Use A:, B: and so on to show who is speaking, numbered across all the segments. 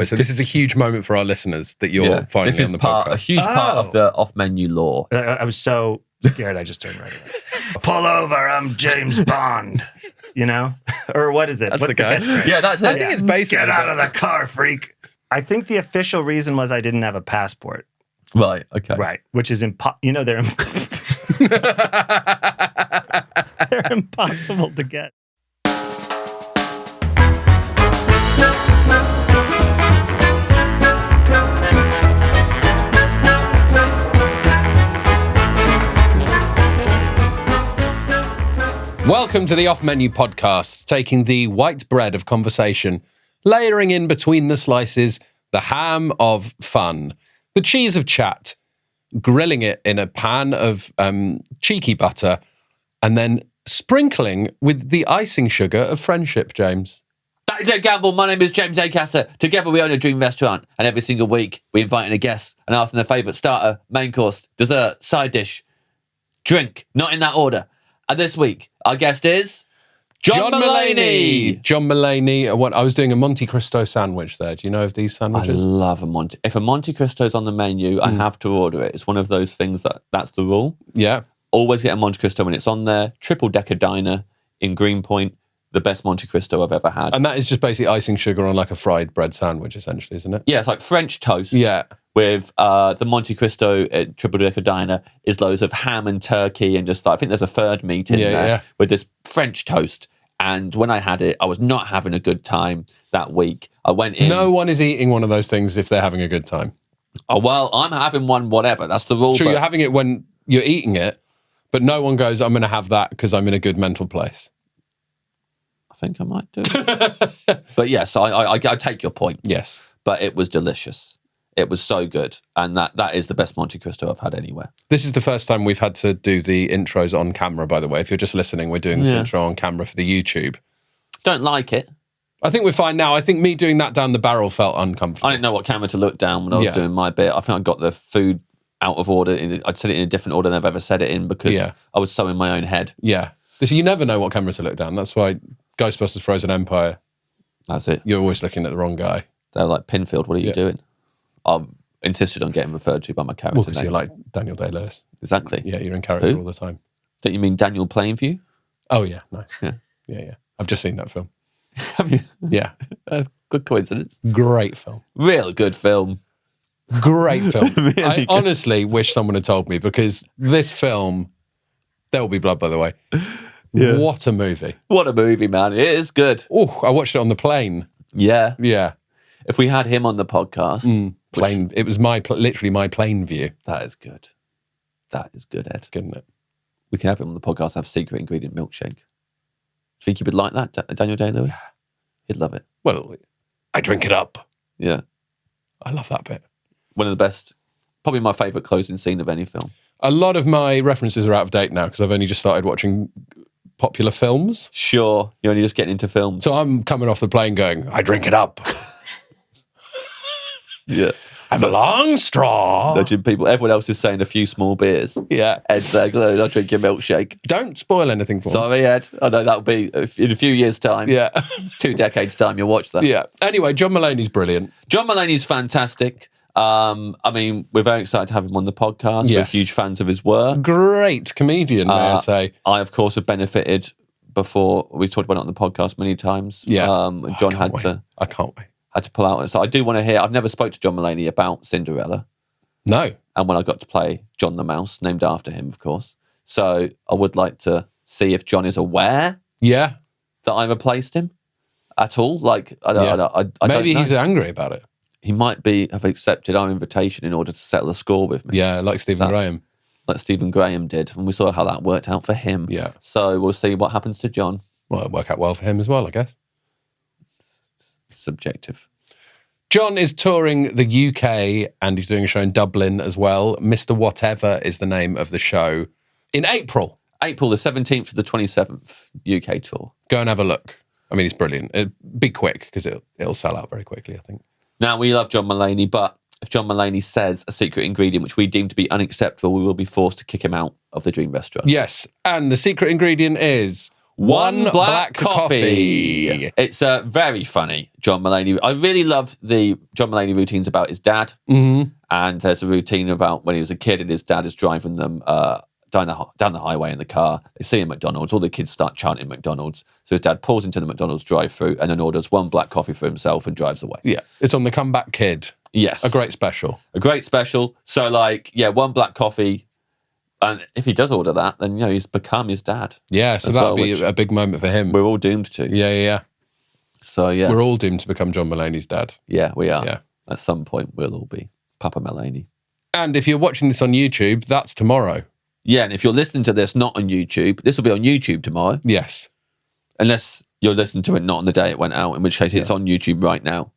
A: So this is a huge moment for our listeners that you're finally on the podcast.
B: A huge part of the off-menu lore.
C: I was so scared I just turned right away. Pull over, I'm James Bond. You know? Or what is it?
A: That's
C: What's
A: the guy.
C: catchphrase?
B: Yeah, that's it.
A: I think it's basically...
C: Get out of the car, freak. I think the official reason was I didn't have a passport.
B: Right, okay.
C: Right, which is they're they're impossible to get.
A: Welcome to the Off Menu Podcast, taking the white bread of conversation, layering in between the slices the ham of fun, the cheese of chat, grilling it in a pan of cheeky butter, and then sprinkling with the icing sugar of friendship, James.
B: That is a gamble. My name is James Acaster. Together we own a dream restaurant, and every single week we invite in a guest and ask them their favourite starter, main course, dessert, side dish, drink, not in that order. And this week, our guest is John Mulaney.
A: John Mulaney. I was doing a Monte Cristo sandwich there. Do you know of these sandwiches?
B: I love a Monte. If a Monte Cristo's on the menu, I have to order it. It's one of those things that's the rule.
A: Yeah.
B: Always get a Monte Cristo when it's on there. Triple-decker diner in Greenpoint. The best Monte Cristo I've ever had.
A: And that is just basically icing sugar on like a fried bread sandwich, essentially, isn't it?
B: Yeah, it's like French toast.
A: Yeah.
B: With the Monte Cristo triple-decker diner is loads of ham and turkey and just I think there's a third meat in there with this French toast. And when I had it, I was not having a good time that week. I went in.
A: No one is eating one of those things if they're having a good time.
B: Oh, well, I'm having one, whatever. That's the rule.
A: Sure, you're having it when you're eating it, but no one goes, I'm going to have that because I'm in a good mental place.
B: I think I might do. But yes, I take your point.
A: Yes.
B: But it was delicious. It was so good. And that is the best Monte Cristo I've had anywhere.
A: This is the first time we've had to do the intros on camera, by the way. If you're just listening, we're doing this intro on camera for the YouTube.
B: Don't like it.
A: I think we're fine now. I think me doing that down the barrel felt uncomfortable.
B: I didn't know what camera to look down when I was doing my bit. I think I got the food out of order. I'd said it in a different order than I've ever said it in because I was so in my own head.
A: Yeah. You never know what camera to look down. That's why Ghostbusters Frozen Empire.
B: That's it.
A: You're always looking at the wrong guy.
B: They're like, Pinfield, what are you doing? I'm insisted on getting referred to by my character.
A: Well, because you're like Daniel Day-Lewis.
B: Exactly.
A: Yeah, you're in character all the time.
B: Don't you mean Daniel Plainview?
A: Oh, yeah. Nice.
B: Yeah.
A: Yeah. I've just seen that film.
B: Have you?
A: Yeah.
B: Good coincidence.
A: Great film.
B: Real good film.
A: Great film. I honestly wish someone had told me because this film, There Will Be Blood, by the way. Yeah. What a movie.
B: What a movie, man. It is good.
A: Oh, I watched it on the plane.
B: Yeah.
A: Yeah.
B: If we had him on the podcast.
A: Plane. It was literally my plane view.
B: That is good. That is good, Ed.
A: Good, isn't it?
B: We can have him on the podcast, have secret ingredient milkshake. Think you would like that, Daniel Day-Lewis? Yeah. He'd love it.
A: Well, I drink it up.
B: Yeah.
A: I love that bit.
B: One of the best, probably my favourite closing scene of any film.
A: A lot of my references are out of date now because I've only just started watching popular films.
B: Sure. You're only just getting into films.
A: So I'm coming off the plane going, I drink it up.
B: Yeah.
A: I have a long straw.
B: Nudging people. Everyone else is saying a few small beers.
A: Yeah.
B: Ed's there, I'll drink your milkshake.
A: Don't spoil anything for me.
B: Sorry, Ed. I know that'll be in a few years' time.
A: Yeah.
B: 2 decades' time, you'll watch that.
A: Yeah. Anyway, John Mulaney's brilliant.
B: John Mulaney's fantastic. I mean, we're very excited to have him on the podcast.
A: Yes.
B: We're huge fans of his work.
A: Great comedian, may I say.
B: I, of course, have benefited before. We've talked about it on the podcast many times.
A: Yeah.
B: John
A: I can't wait.
B: Had to pull out. So I do want to hear. I've never spoke to John Mulaney about Cinderella.
A: No.
B: And when I got to play John the Mouse, named after him, of course. So I would like to see if John is aware that I replaced him at all. Like, I don't know.
A: Maybe he's angry about it.
B: He might have accepted our invitation in order to settle a score with me.
A: Yeah, like Stephen Graham.
B: Like Stephen Graham did. And we saw how that worked out for him.
A: Yeah.
B: So we'll see what happens to John.
A: Well, it'll work out well for him as well, I guess.
B: Subjective.
A: John is touring the UK and he's doing a show in Dublin as well. Mr. Whatever is the name of the show in April.
B: April the 17th to the 27th, UK tour.
A: Go and have a look. I mean, it's brilliant. Be quick because it'll sell out very quickly, I think.
B: Now, we love John Mulaney, but if John Mulaney says a secret ingredient which we deem to be unacceptable, we will be forced to kick him out of the Dream Restaurant.
A: Yes, and the secret ingredient is
B: One Black Coffee. It's very funny, John Mulaney. I really love the John Mulaney routines about his dad.
A: Mm-hmm.
B: And there's a routine about when he was a kid and his dad is driving them down the highway in the car. They see a McDonald's. All the kids start chanting McDonald's. So his dad pulls into the McDonald's drive-thru and then orders one black coffee for himself and drives away.
A: Yeah, it's on the Comeback Kid.
B: Yes.
A: A great special.
B: So, like, yeah, one black coffee. And if he does order that, then, he's become his dad.
A: Yeah, so that'll be a big moment for him.
B: We're all doomed to.
A: Yeah.
B: So, yeah.
A: We're all doomed to become John Mulaney's dad.
B: Yeah, we are.
A: Yeah.
B: At some point, we'll all be Papa Mulaney.
A: And if you're watching this on YouTube, that's tomorrow.
B: Yeah, and if you're listening to this not on YouTube, this will be on YouTube tomorrow.
A: Yes.
B: Unless you're listening to it not on the day it went out, in which case it's on YouTube right now.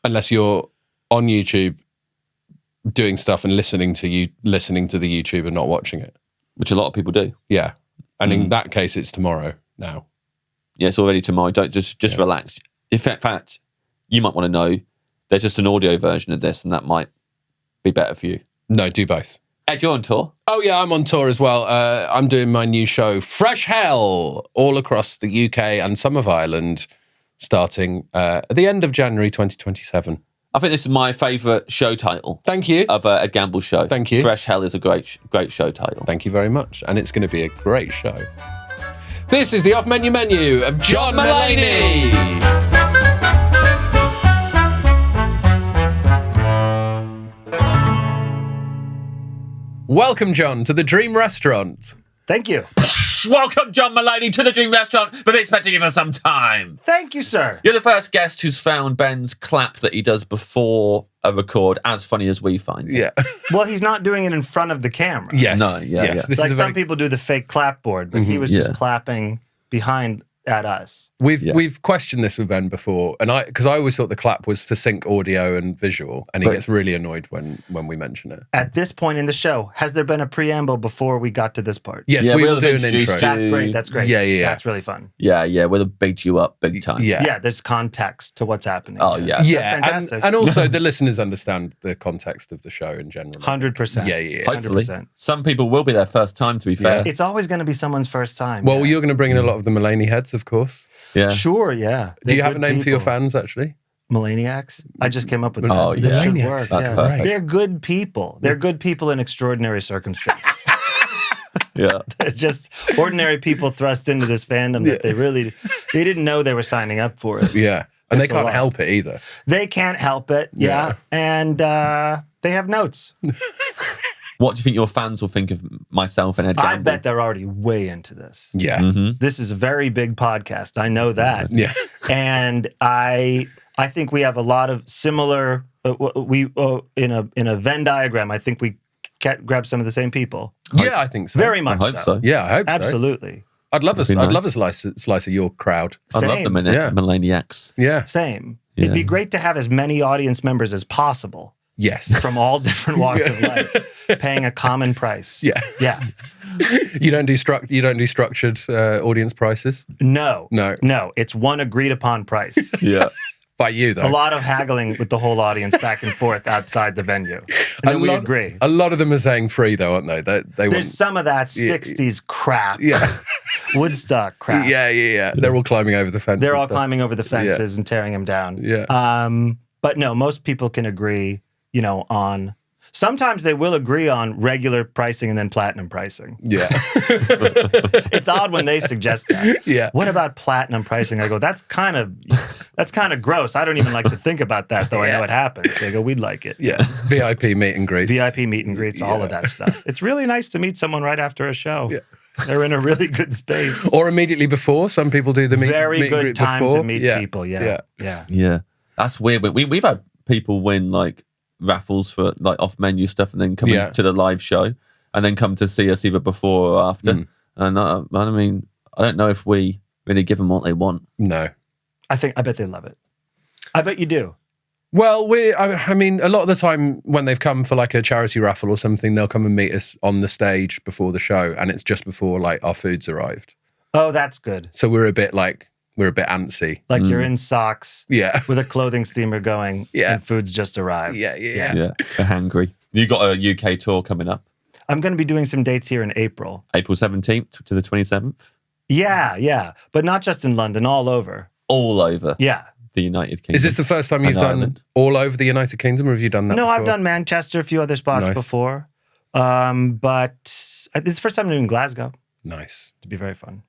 A: Unless you're on YouTube doing stuff and listening to the YouTube and not watching it.
B: Which a lot of people do.
A: Yeah. And in that case, it's tomorrow now.
B: Yeah, it's already tomorrow. Don't just relax. In fact, you might want to know there's just an audio version of this and that might be better for you.
A: No, do both.
B: Ed, you're on tour.
A: Oh, yeah, I'm on tour as well. I'm doing my new show, Fresh Hell, all across the UK and some of Ireland, starting at the end of January 2027.
B: I think this is my favourite show title.
A: Thank you.
B: Of a Gamble show.
A: Thank you.
B: Fresh Hell is a great show title.
A: Thank you very much. And it's going to be a great show. This is the off-menu menu of John Mulaney. Welcome, John, to the Dream Restaurant.
C: Thank you.
B: Welcome, John Mulaney, to the Dream Restaurant. We've been expecting you for some time.
C: Thank you, sir.
B: You're the first guest who's found Ben's clap that he does before a record as funny as we find it.
A: Yeah.
C: Well, he's not doing it in front of the camera.
A: Yes.
B: No, yeah.
A: This
C: Like
A: is
C: some people do the fake clapboard, but he was just clapping behind at us.
A: We've questioned this with Ben before, and because I always thought the clap was to sync audio and visual, and he gets really annoyed when we mention it.
C: At this point in the show, has there been a preamble before we got to this part?
A: Yes, we will do an intro.
C: That's great.
A: Yeah.
C: That's really fun.
B: Yeah, we'll have bigged you up big time.
A: Yeah.
C: There's context to what's happening.
B: Oh, yeah.
A: Yeah,
C: That's fantastic.
A: and also the listeners understand the context of the show in general.
C: 100%.
A: Yeah.
B: Hopefully.
C: 100%.
B: Some people will be their first time, to be fair.
C: It's always going to be someone's first time.
A: Well, you're going to bring in a lot of the Mulaney heads, of course.
B: Yeah.
C: Sure, yeah.
A: Do you have a name for your fans, actually?
C: Millenniacs? I just came up with that.
B: Oh, yeah.
C: That should
A: Millenniacs.
C: work.
B: That's perfect.
C: They're good people. They're good people in extraordinary circumstances.
B: Yeah.
C: They're just ordinary people thrust into this fandom that they didn't know they were signing up for it.
A: Yeah. And
C: It's
A: they
C: a
A: can't
C: lot.
A: help it either.
C: They can't help it, yeah. And they have notes.
B: What do you think your fans will think of myself and Ed Gamble?
C: I bet they're already way into this.
A: Yeah.
B: Mm-hmm.
C: This is a very big podcast. I know that.
A: Yeah.
C: And I think we have a lot of similar. In a Venn diagram, I think we grab some of the same people.
A: Yeah, I think so.
C: Very much
B: I hope so.
A: Yeah, I hope so.
C: Absolutely.
A: I'd love a
B: nice.
A: slice of your crowd.
B: I love them in it.
A: Yeah.
B: Millenniacs.
A: Yeah.
C: Same.
B: Yeah.
C: It'd be great to have as many audience members as possible
A: Yes.
C: from all different walks of life, paying a common price.
A: Yeah.
C: Yeah.
A: You don't do structured audience prices
C: No.
A: No.
C: It's one agreed upon price.
B: Yeah.
A: by you though.
C: A lot of haggling with the whole audience back and forth outside the venue. And then we agree.
A: A lot of them are saying free though, aren't they? They want,
C: There's some of that 60s crap.
A: yeah.
C: Woodstock crap.
A: Yeah. They're all climbing over the fence.
C: They're
A: and
C: all
A: stuff.
C: climbing over the fences and tearing them down.
A: Yeah.
C: But no, most people can agree, on. Sometimes they will agree on regular pricing and then platinum pricing.
A: Yeah.
C: It's odd when they suggest that.
A: Yeah.
C: What about platinum pricing? I go, that's kind of gross. I don't even like to think about that, though I know it happens. They go, we'd like it.
A: Yeah. VIP meet and greets.
C: VIP meet and greets, all of that stuff. It's really nice to meet someone right after a show.
A: Yeah.
C: They're in a really good space.
A: Or immediately before. Some people do the meet
C: Very
A: and
C: good
A: greet
C: time
A: before.
C: to meet people. Yeah.
B: That's weird. We've had people win like raffles for like off menu stuff and then come to the live show and then come to see us either before or after. And I mean, I don't know if we really give them what they want.
A: No.
C: I bet they love it. I bet you do.
A: Well, I mean, a lot of the time when they've come for like a charity raffle or something, they'll come and meet us on the stage before the show, and it's just before like our food's arrived.
C: Oh, that's good.
A: So we're a bit antsy.
C: Like you're in socks
A: Yeah.
C: with a clothing steamer going and food's just arrived.
A: Yeah.
B: They're hangry. You got a UK tour coming up.
C: I'm going to be doing some dates here in April.
B: April 17th to the 27th.
C: Yeah. But not just in London, all over.
B: All over
C: Yeah.
B: the United Kingdom.
A: Is this the first time you've
B: And
A: done
B: Ireland.
A: all over the United Kingdom, or have you done that
C: No,
A: before?
C: I've done Manchester, a few other spots
A: Nice.
C: before. But it's the first time I'm doing Glasgow.
A: Nice.
C: It'd be very fun.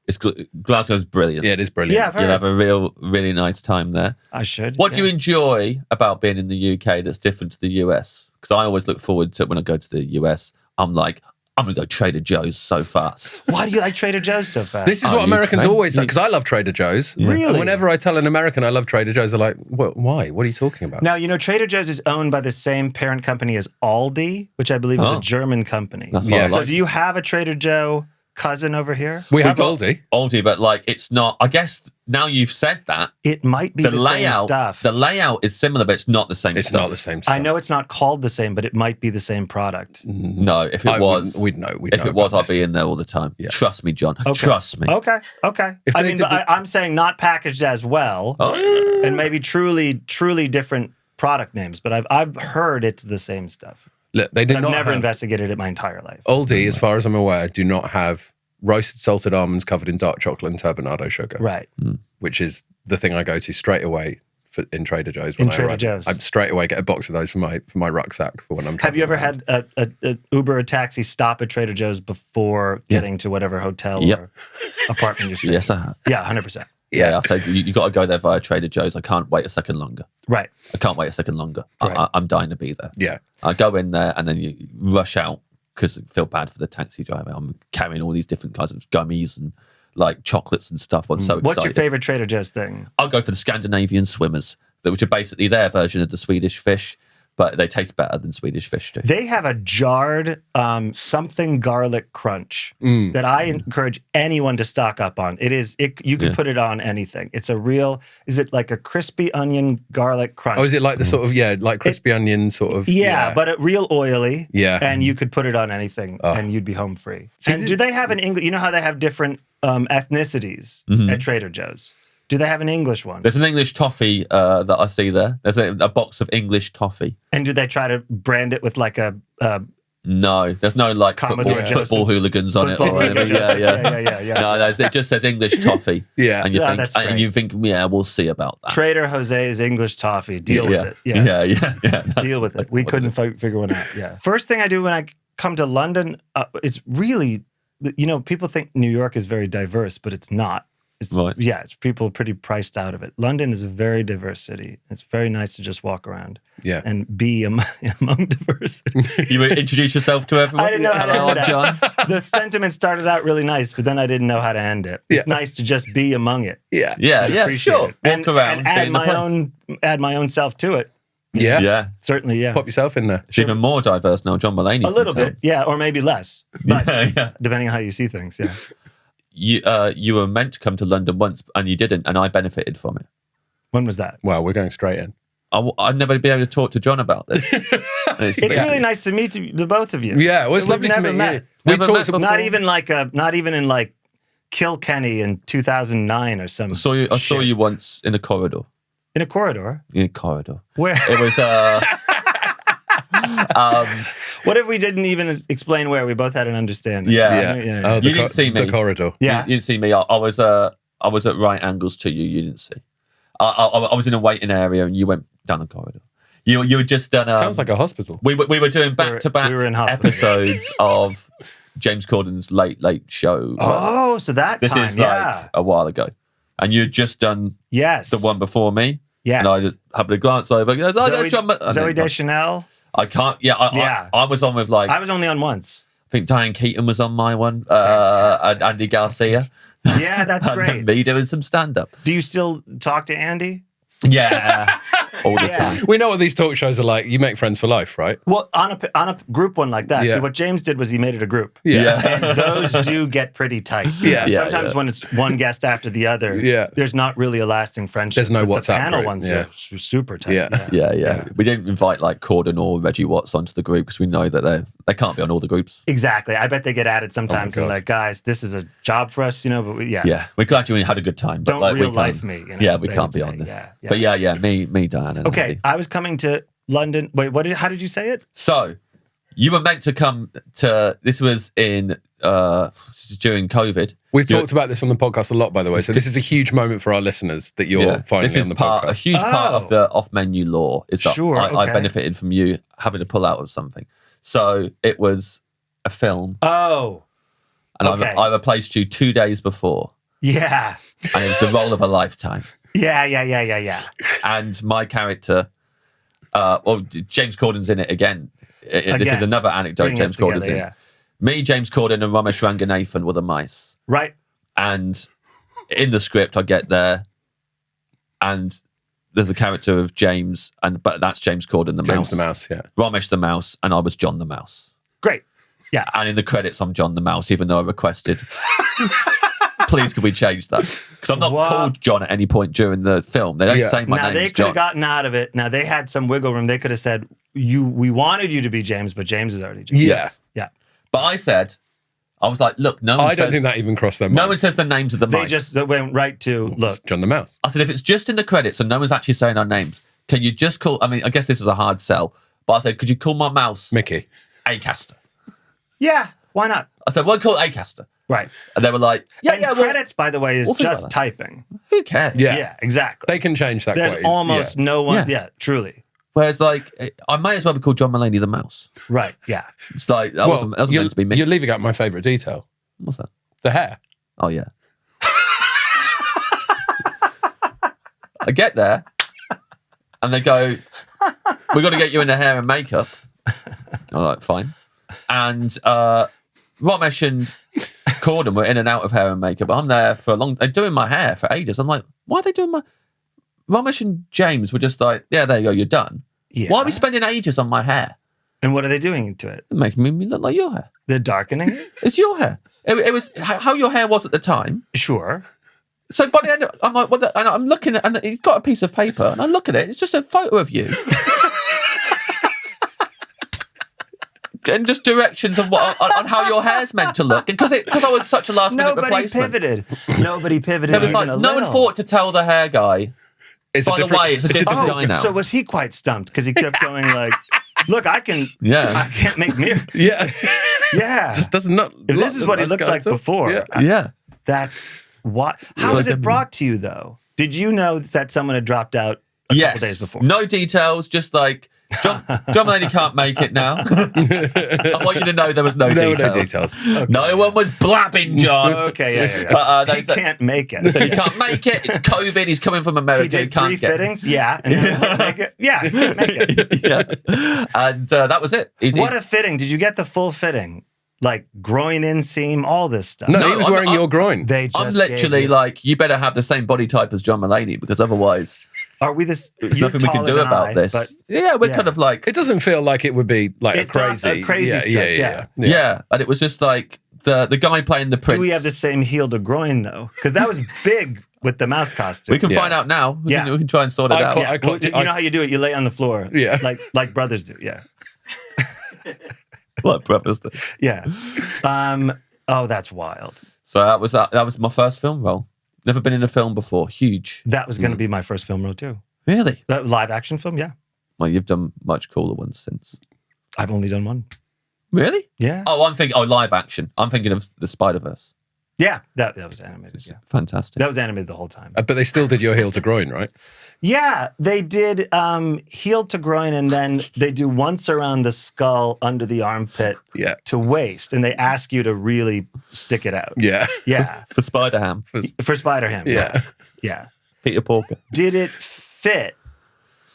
B: Glasgow's brilliant.
A: Yeah, it is brilliant.
C: Yeah,
B: You'll have a really nice time there.
C: I should.
B: What do you enjoy about being in the UK that's different to the US? Because I always look forward to when I go to the US. I'm like, I'm going to go Trader Joe's so fast.
C: Why do you like Trader Joe's so fast?
A: This is
B: Oh,
A: what Americans
B: UK?
A: always say, because I love Trader Joe's.
C: Really?
A: And whenever I tell an American I love Trader Joe's, they're like, why? What are you talking about?
C: Now, Trader Joe's is owned by the same parent company as Aldi, which I believe is a German company.
B: That's what
A: Yes.
B: I
C: So
B: like.
C: do you have a Trader Joe cousin over here?
A: We have
B: got
A: Aldi.
B: Aldi, but like it's not. I guess now you've said that,
C: It might be the, same stuff.
B: the layout is similar, but it's not the same
A: It's
B: stuff.
A: not the same stuff.
C: I know it's not called the same, but it might be the same product.
B: No, if it was,
A: we'd know.
B: if it was, I'd be in there all the time.
A: Yeah.
B: Trust me, John.
C: Okay.
B: Trust me.
C: Okay.
A: If
C: I
A: they
C: mean,
A: did the-
C: I'm saying not packaged as well,
B: Oh,
C: and maybe truly different product names. But I've heard it's the same stuff.
A: Look, they did
C: I've
A: not
C: never
A: have
C: investigated it my entire life.
A: Aldi, as far as I'm aware, do not have roasted salted almonds covered in dark chocolate and turbinado sugar,
C: Right.
A: which is the thing I go to straight away in Trader Joe's.
C: In
A: When I
C: Trader
A: arrive.
C: Joe's.
A: I straight away get a box of those for my rucksack for when I'm.
C: Have you ever
A: traveling
C: had a Uber or taxi stop at Trader Joe's before getting to whatever hotel
B: Yep.
C: or apartment you're staying?
B: yes, I have.
C: Yeah, 100%.
B: Yeah, I said you got to go there via Trader Joe's. I can't wait a second longer.
C: Right.
B: I can't wait a second longer.
C: Right.
B: I'm dying to be there.
A: Yeah.
B: I go in there and then you rush out because I feel bad for the taxi driver. I'm carrying all these different kinds of gummies and like chocolates and stuff. I'm so excited.
C: What's your favorite Trader Joe's thing?
B: I'll go for the Scandinavian swimmers, which are basically their version of the Swedish fish, but they taste better than Swedish fish do.
C: They have a jarred something garlic crunch that I encourage anyone to stock up on. You can put it on anything. It's a real, is it like a crispy onion garlic crunch?
A: Oh, is it like the sort of like crispy onion sort of?
C: Yeah, but it real oily.
A: Yeah.
C: And you could put it on anything and you'd be home free.
A: See,
C: And do they have an English, you know how they have different ethnicities at Trader Joe's? Do they have an English one?
B: There's an English toffee that I see there. There's a box of English toffee.
C: And do they try to brand it with like a
B: No, there's no like
C: Commodore
B: football
C: Joseph.
B: hooligans on
C: Football
B: it or anything.
C: Joseph.
B: Yeah.
C: Yeah.
B: No, it just says English toffee.
A: Yeah.
B: and you
C: Yeah,
B: think,
C: that's
B: and
C: great.
B: you think, yeah, we'll see about that.
C: Trader Jose's English toffee. Deal
B: yeah.
C: with it.
B: Yeah.
C: Deal with it. We couldn't figure one out. Yeah. First thing I do when I come to London, it's really, people think New York is very diverse, but it's not. It's,
B: Right.
C: Yeah, it's people pretty priced out of it. London is a very diverse city. It's very nice to just walk around
A: Yeah.
C: and be among diversity.
B: You would introduce yourself to everyone.
C: I didn't know how to
B: Hello,
C: end
B: I'm
C: that.
B: John.
C: The sentiment started out really nice, but then I didn't know how to end it. It's
A: Yeah.
C: nice to just be among it.
A: Yeah.
B: Yeah,
C: I'd appreciate
B: sure.
C: it.
B: Walk around,
C: and
B: get
C: add
B: in the place.
C: add my own self to it.
A: Yeah.
B: Yeah,
C: Certainly, yeah.
A: Pop yourself in there.
B: it's even more diverse now. John Mulaney.
C: A little bit, yeah, or maybe less. But
B: Yeah.
C: depending on how you see things, yeah.
B: You were meant to come to London once and you didn't, and I benefited from it.
C: When was that?
A: Well, we're going straight in.
B: I'd never be able to talk to John about this.
C: It's really nice to meet the both of you.
A: Yeah, well, it's
C: We've
A: lovely to
C: never
A: meet
C: met.
A: you. We
B: Never
A: talked
B: met before.
C: Not even in like Kilkenny in 2009 or something.
B: I saw you once in a corridor.
C: in a corridor.
B: In a corridor.
C: Where?
B: It was
C: What if we didn't even explain where? We both had an understanding.
B: Yeah.
C: yeah.
A: Oh,
B: You didn't see me.
A: The corridor.
C: Yeah.
B: You didn't see me. I was at right angles to you. You didn't see. I was in a waiting area, and you went down the corridor. You had just done.
A: Sounds like a hospital.
B: we were doing back to back
C: we were in hospital.
B: episodes of James Corden's Late Late Show.
C: Oh, so that
B: This
C: time,
B: is
C: yeah.
B: like a while ago, and you had just done
C: Yes.
B: the one before me.
C: Yes.
B: And I just happened to glance over. Oh,
C: Zoe,
B: John, and
C: Zoe
B: then-
C: Deschanel.
B: I can't. Yeah,
C: Yeah.
B: I was on with like
C: I was only on once.
B: I think Diane Keaton was on my one.
C: Fantastic.
B: And Andy Garcia.
C: Yeah, that's
B: And
C: great.
B: me doing some stand up.
C: Do you still talk to Andy?
B: Yeah, all the
C: Yeah.
B: time.
A: We know what these talk shows are like. You make friends for life, right?
C: Well, on a group one like that.
A: Yeah.
C: See, what James did was he made it a group.
A: Yeah.
C: And those do get pretty tight.
A: Yeah.
B: Yeah,
C: Sometimes
B: yeah.
C: when it's one guest after the other,
A: Yeah.
C: there's not really a lasting friendship.
A: There's no
C: But
A: WhatsApp
C: the panel
A: group,
C: ones
A: yeah.
C: are super tight.
A: Yeah.
B: Yeah. We didn't invite like Corden or Reggie Watts onto the group because we know that they can't be on all the groups.
C: Exactly. I bet they get added sometimes and
A: God.
C: like, guys, this is a job for us, but
B: Yeah, we're glad you had a good time. But
C: Don't
B: like,
C: real
B: we
C: life
B: can't,
C: me.
B: Yeah, we
C: they
B: can't
C: would
B: be on
C: say.
B: this.
C: Yeah.
B: But me, Diane, and
C: Okay,
B: Andy.
C: I was coming to London. Wait, how did you say it?
B: So You were meant to come to. This was in during COVID.
A: We've talked about this on the podcast a lot, by the way. So this is a huge moment for our listeners that you're finally on the podcast.
B: A huge part of the off-menu law is that I
C: okay.
B: benefited from you having to pull out of something. So it was a film.
C: Oh.
B: And
C: okay.
B: I replaced you 2 days before.
C: Yeah.
B: And it was the role of a lifetime.
C: Yeah.
B: And my character, James Corden's in it again. This is another anecdote James Corden's in. Yeah. Me, James Corden, and Ramesh Ranganathan were the mice.
C: Right.
B: And in the script, I get there, and there's a character of James, but that's James Corden, the mouse.
A: James the mouse, yeah.
B: Ramesh the mouse, and I was John the mouse.
C: Great. Yeah.
B: And in the credits, I'm John the mouse, even though I requested, please could we change that? Because I'm not called John at any point during the film. They don't say my name. Now,
C: they could have gotten out of it. Now, they had some wiggle room. They could have said, we wanted you to be James, but James is already James.
A: Yeah.
B: But I was like, look, no one
A: I don't think that even crossed their mind.
B: No one says the names of the mice.
C: They just went right to, look.
A: John the mouse.
B: I said, if it's just in the credits and no one's actually saying our names, can you just call, I guess this is a hard sell, but I said, could you call my mouse
A: Mickey?
B: Acaster?
C: Yeah, why not?
B: I said, well, call it Acaster.
C: Right.
B: And they were like,
C: credits, by the way, is just typing.
B: Who cares?
C: Yeah, exactly.
A: They can change that.
C: There's almost no one. Yeah, truly.
B: Whereas, like, I might as well be called John Mulaney the mouse.
C: Right, yeah.
B: It's like, that wasn't meant to be me.
A: You're leaving out my favourite detail.
B: What's that?
A: The hair.
B: Oh, yeah. I get there, and they go, we've got to get you in the hair and makeup. I'm like, fine. And Ramesh and Corden were in and out of hair and makeup. I'm there for they're doing my hair for ages. I'm like, why are they doing my... Ramesh and James were just like, yeah, there you go, you're done. Yeah. Why are we spending ages on my hair?
C: And what are they doing to it?
B: They're making me look like your hair.
C: They're darkening it?
B: It's your hair. It was how your hair was at the time.
C: Sure.
B: So by the end, I'm like, and I'm looking at, and he's got a piece of paper, and I look at it, it's just a photo of you. And just directions on how your hair's meant to look. Because I was such a last-minute replacement.
C: Nobody pivoted.
B: It was like, no one thought to tell the hair guy, by the way, it's a different guy now.
C: So was he quite stumped? Because he kept going like, look, I can't make mirrors.
A: Yeah.
C: Yeah.
A: Just does not.
C: If this is what he looked like before.
B: Yeah.
C: That's what. How was it brought to you, though? Did you know that someone had dropped out a couple days before?
B: No details, just like, John Mulaney can't make it now. I want you to know there was no details.
A: No details.
B: Okay. No one was blabbing, John.
C: Okay, yeah.
B: But,
C: he can't make it.
B: So he can't make it. It's COVID. He's coming from America.
C: He did 3 fittings. Yeah. And he can't make it. Yeah, he can't make it.
B: Yeah. And that was it.
C: What a fitting. Did you get the full fitting? Like groin inseam, all this stuff.
A: No, he was wearing your groin.
B: I'm literally like, you better have the same body type as John Mulaney, because otherwise...
C: Are we this?
B: There's nothing we can do about this. But we're kind of like...
A: It doesn't feel like it would be like
C: a crazy stretch,
B: yeah. And it was just like the guy playing the prince.
C: Do we have the same heel to groin, though? Because that was big with the mouse costume.
B: We can find out now. We can try and sort it out.
C: You know how you do it? You lay on the floor.
A: Yeah.
C: Like brothers do, yeah.
B: What brothers do?
C: Yeah. Oh, that's wild.
B: So that was my first film role. Never been in a film before. Huge.
C: That was going to be my first film role too.
B: Really?
C: Live action film, yeah.
B: Well, you've done much cooler ones since.
C: I've only done one.
B: Really?
C: Yeah.
B: Oh, I'm thinking live action. I'm thinking of the Spider-Verse.
C: Yeah, that was animated. Yeah.
B: Fantastic.
C: That was animated the whole time.
A: But they still did your heel to groin, right?
C: Yeah, they did heel to groin, and then they do once around the skull, under the armpit to waist, and they ask you to really stick it out.
A: Yeah.
C: Yeah.
B: For Spider-Ham.
C: For Spider-Ham.
A: Yeah.
C: Yeah.
B: Peter Porker.
C: Did it fit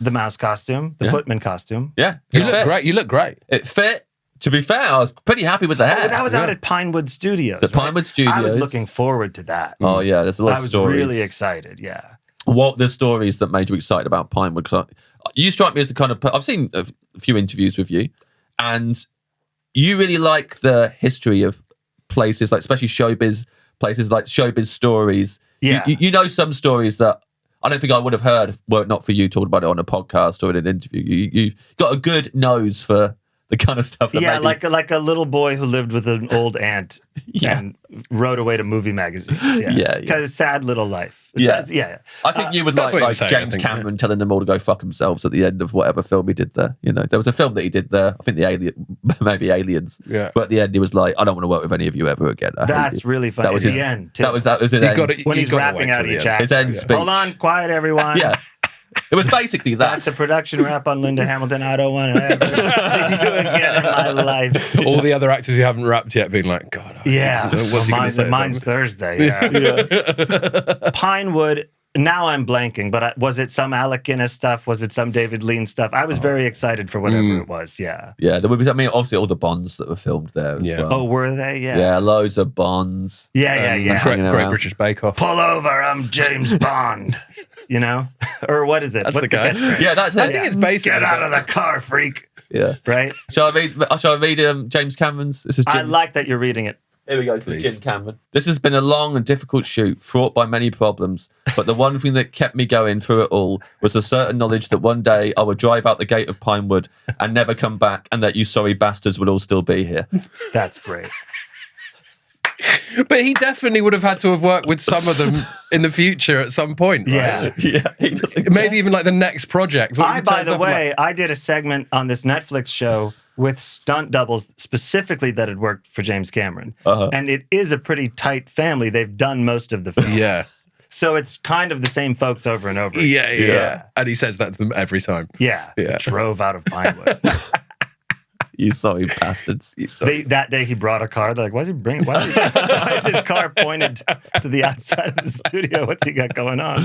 C: the mouse costume, the footman costume?
B: Yeah.
A: You look great. You look great.
B: It fit. To be fair, I was pretty happy with the hair.
C: That was out at Pinewood Studios.
B: Pinewood Studios.
C: I was looking forward to that.
B: Oh, yeah. There's a lot of stories.
C: I was really excited, yeah.
B: What the stories that made you excited about Pinewood? Because you strike me as the kind of... I've seen a few interviews with you, and you really like the history of places, like especially showbiz places, like showbiz stories.
C: Yeah.
B: You know some stories that I don't think I would have heard were it not for you talking about it on a podcast or in an interview. You got a good nose for the kind of stuff that maybe...
C: like a little boy who lived with an old aunt and wrote away to movie magazines. Yeah. Kind of sad little life.
B: I think you would like James Cameron telling them all to go fuck themselves at the end of whatever film he did there. You know, there was a film that he did there, I think maybe Aliens.
A: Yeah.
B: But at the end he was like, I don't want to work with any of you ever again.
C: That's really funny. That was the end, too.
B: That was the end.
C: When he's rapping out each act.
B: His end speech.
C: Hold on, quiet everyone.
B: Yeah. It was basically that.
C: That's a production rap on Linda Hamilton. I don't want to ever see you again in my life.
A: All the other actors who haven't rapped yet being like, God,
C: mine's Thursday. Yeah. Pinewood. Now I'm blanking, but was it some Alec Guinness stuff? Was it some David Lean stuff? I was very excited for whatever it was. Yeah.
B: Yeah. There would be, obviously all the Bonds that were filmed there as well.
C: Oh, were they? Yeah.
B: Yeah. Loads of Bonds.
C: Yeah.
A: Great British Bake Off.
C: Pull over. I'm James Bond. You know? Or what is it?
A: That's the catchphrase.
B: Yeah, that's it.
A: I think it's basically...
C: Get out of the car, freak.
B: Yeah.
C: Right?
B: Shall I read James Cameron's? This is Jim.
C: I like that you're reading it.
B: Here we go. This is Jim Cameron. This has been a long and difficult shoot, fraught by many problems. But the one thing that kept me going through it all was the certain knowledge that one day I would drive out the gate of Pinewood and never come back, and that you sorry bastards would all still be here.
C: That's great.
A: But he definitely would have had to have worked with some of them in the future at some point. Right?
B: Yeah.
A: Maybe even like the next project.
C: By the way, I did a segment on this Netflix show with stunt doubles specifically that had worked for James Cameron. And it is a pretty tight family. They've done most of the films.
A: Yeah.
C: So it's kind of the same folks over and over again.
A: Yeah. And he says that to them every time.
C: Yeah. Drove out of Pinewood.
B: You sorry bastards.
C: That day he brought a car. They're like, why is his car pointed to the outside of the studio? What's he got going on?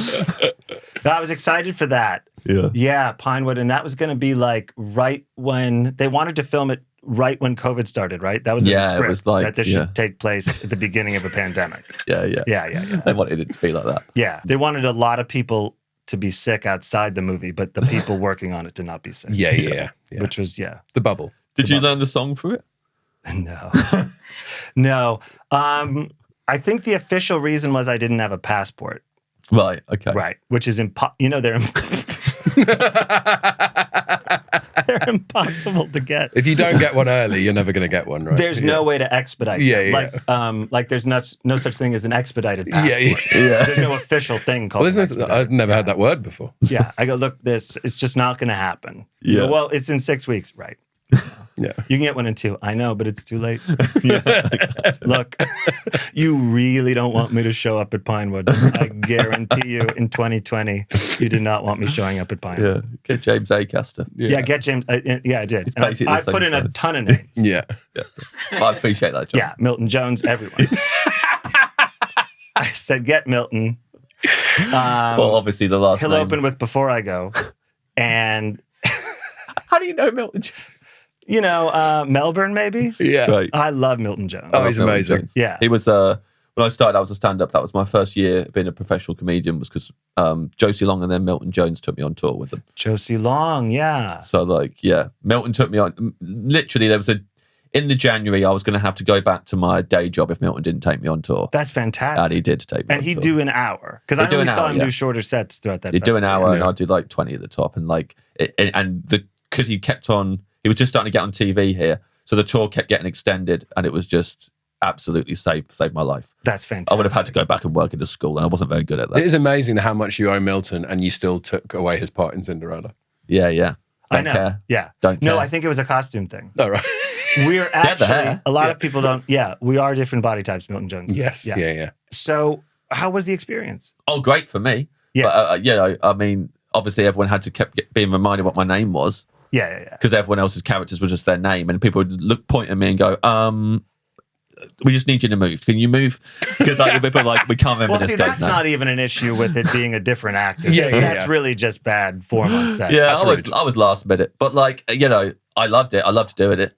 C: I was excited for that. Yeah, Pinewood. And that was going to be like right when they wanted to film it right when COVID started, right? That was in the script, it was like, that this should take place at the beginning of a pandemic.
B: Yeah. They wanted it to be like that.
C: Yeah. They wanted a lot of people to be sick outside the movie, but the people working on it to not be sick.
A: Yeah.
C: Which was,
A: the bubble.
B: Did you learn the song for it?
C: No. I think the official reason was I didn't have a passport.
B: Right. Okay.
C: Right. Which is they're impossible to get.
A: If you don't get one early, you're never going to get one, right?
C: There's no way to expedite. Like there's no such thing as an expedited passport. There's no official thing called.
A: I've never heard that word before.
C: Yeah. I go, look, it's just not going to happen.
B: Yeah.
C: Go, well, it's in 6 weeks, right?
A: Yeah.
C: You can get one in 2. I know, but it's too late. Look, you really don't want me to show up at Pinewood. I guarantee you in 2020, you did not want me showing up at Pinewood.
B: Yeah. Get James Acaster.
C: Yeah, get James. I did. And I put in a ton of names.
B: Yeah. I appreciate that, John.
C: Yeah, Milton Jones, everyone. I said, get Milton.
B: Well, obviously the last
C: He'll
B: name.
C: open with Before I Go. And...
B: How do you know Milton Jones?
C: You know, Melbourne, maybe?
A: Yeah.
B: Right.
C: I love Milton Jones.
A: Oh, he's amazing.
B: Jones.
C: Yeah.
B: He was, when I started, I was a stand-up. That was my first year being a professional comedian, was because Josie Long and then Milton Jones took me on tour with them.
C: Josie Long, yeah.
B: So, Milton took me on. Literally, in the January, I was going to have to go back to my day job if Milton didn't take me on tour.
C: That's fantastic.
B: And he did take me on tour.
C: And he'd do an hour. Because I only saw him do shorter sets throughout that
B: He'd do an hour, and
C: yeah.
B: I'd do like 20 at the top. And because he kept on, he was just starting to get on TV here. So the tour kept getting extended, and it was just absolutely saved my life.
C: That's fantastic.
B: I would have had to go back and work in the school, and I wasn't very good at that.
A: It is amazing how much you owe Milton, and you still took away his part in Cinderella.
B: Yeah.
C: I know.
B: Care.
C: Yeah.
B: Don't care.
C: No, I think it was a costume thing.
A: Oh, right.
C: We're actually, a lot of people don't, we are different body types, Milton Jones.
A: Yes. Yeah.
C: So how was the experience?
B: Oh, great for me.
C: Yeah.
B: But, I mean, obviously everyone had to keep being reminded what my name was.
C: Yeah.
B: Because everyone else's characters were just their name, and people would point at me and go, we just need you to move. Can you move? Because people are like, we can't remember this guy's name.
C: That's not even an issue with it being a different actor. That's really just bad form on set.
B: Yeah, I was last minute. But I loved it. I loved doing it.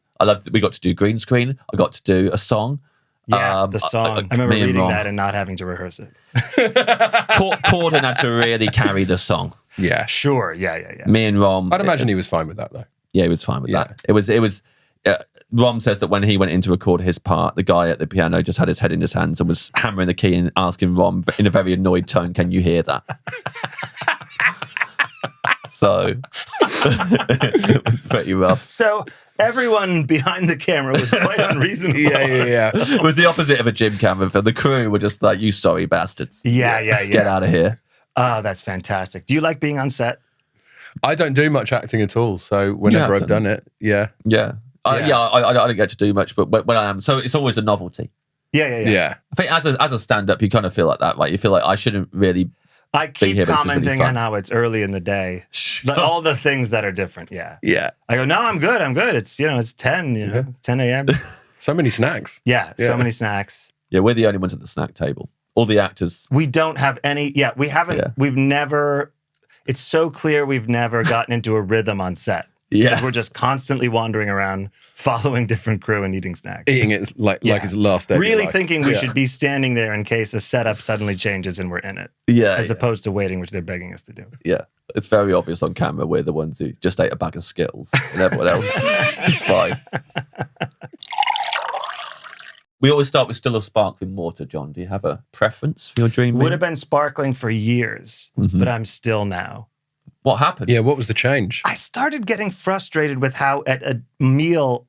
B: We got to do green screen. I got to do a song.
C: Yeah, the song. I remember reading that and not having to rehearse it.
B: Corden had to really carry the song.
A: Yeah.
C: Sure. Yeah.
B: Me and Rom.
A: I'd imagine he was fine with that, though.
B: Yeah, he was fine with that. It was. Rom says that when he went in to record his part, the guy at the piano just had his head in his hands and was hammering the key and asking Rom in a very annoyed tone, "Can you hear that?" So It was pretty rough.
C: So everyone behind the camera was quite unreasonable.
A: Yeah.
B: It was the opposite of a Jim Cameron film. The crew were just like, you sorry bastards.
C: Yeah.
B: Get out of here.
C: Oh, that's fantastic. Do you like being on set?
A: I don't do much acting at all, so whenever I've done it,
B: Yeah. I don't get to do much, but when I am, so it's always a novelty.
C: Yeah.
B: I think as a stand-up, you kind of feel like that, right? You feel like I shouldn't really.
C: I keep commenting on how it's early in the day, but all the things that are different. Yeah. I go, no, I'm good. It's it's 10. It's 10 a.m.
A: So many snacks.
C: Yeah, so many snacks.
B: Yeah, we're the only ones at the snack table. All the actors.
C: We don't have any. Yeah, we haven't. Yeah. We've never. It's so clear we've never gotten into a rhythm on set. Yeah, we're just constantly wandering around, following different crew and eating snacks,
A: eating it like it's the last day.
C: Really thinking we should be standing there in case a setup suddenly changes and we're in it. As opposed to waiting, which they're begging us to do.
B: Yeah, it's very obvious on camera we're the ones who just ate a bag of Skittles, and everyone else is fine. We always start with still or sparkling water, John. Do you have a preference for your dream meal?
C: Would have been sparkling for years, but I'm still now.
B: What happened?
A: Yeah, what was the change?
C: I started getting frustrated with how at a meal,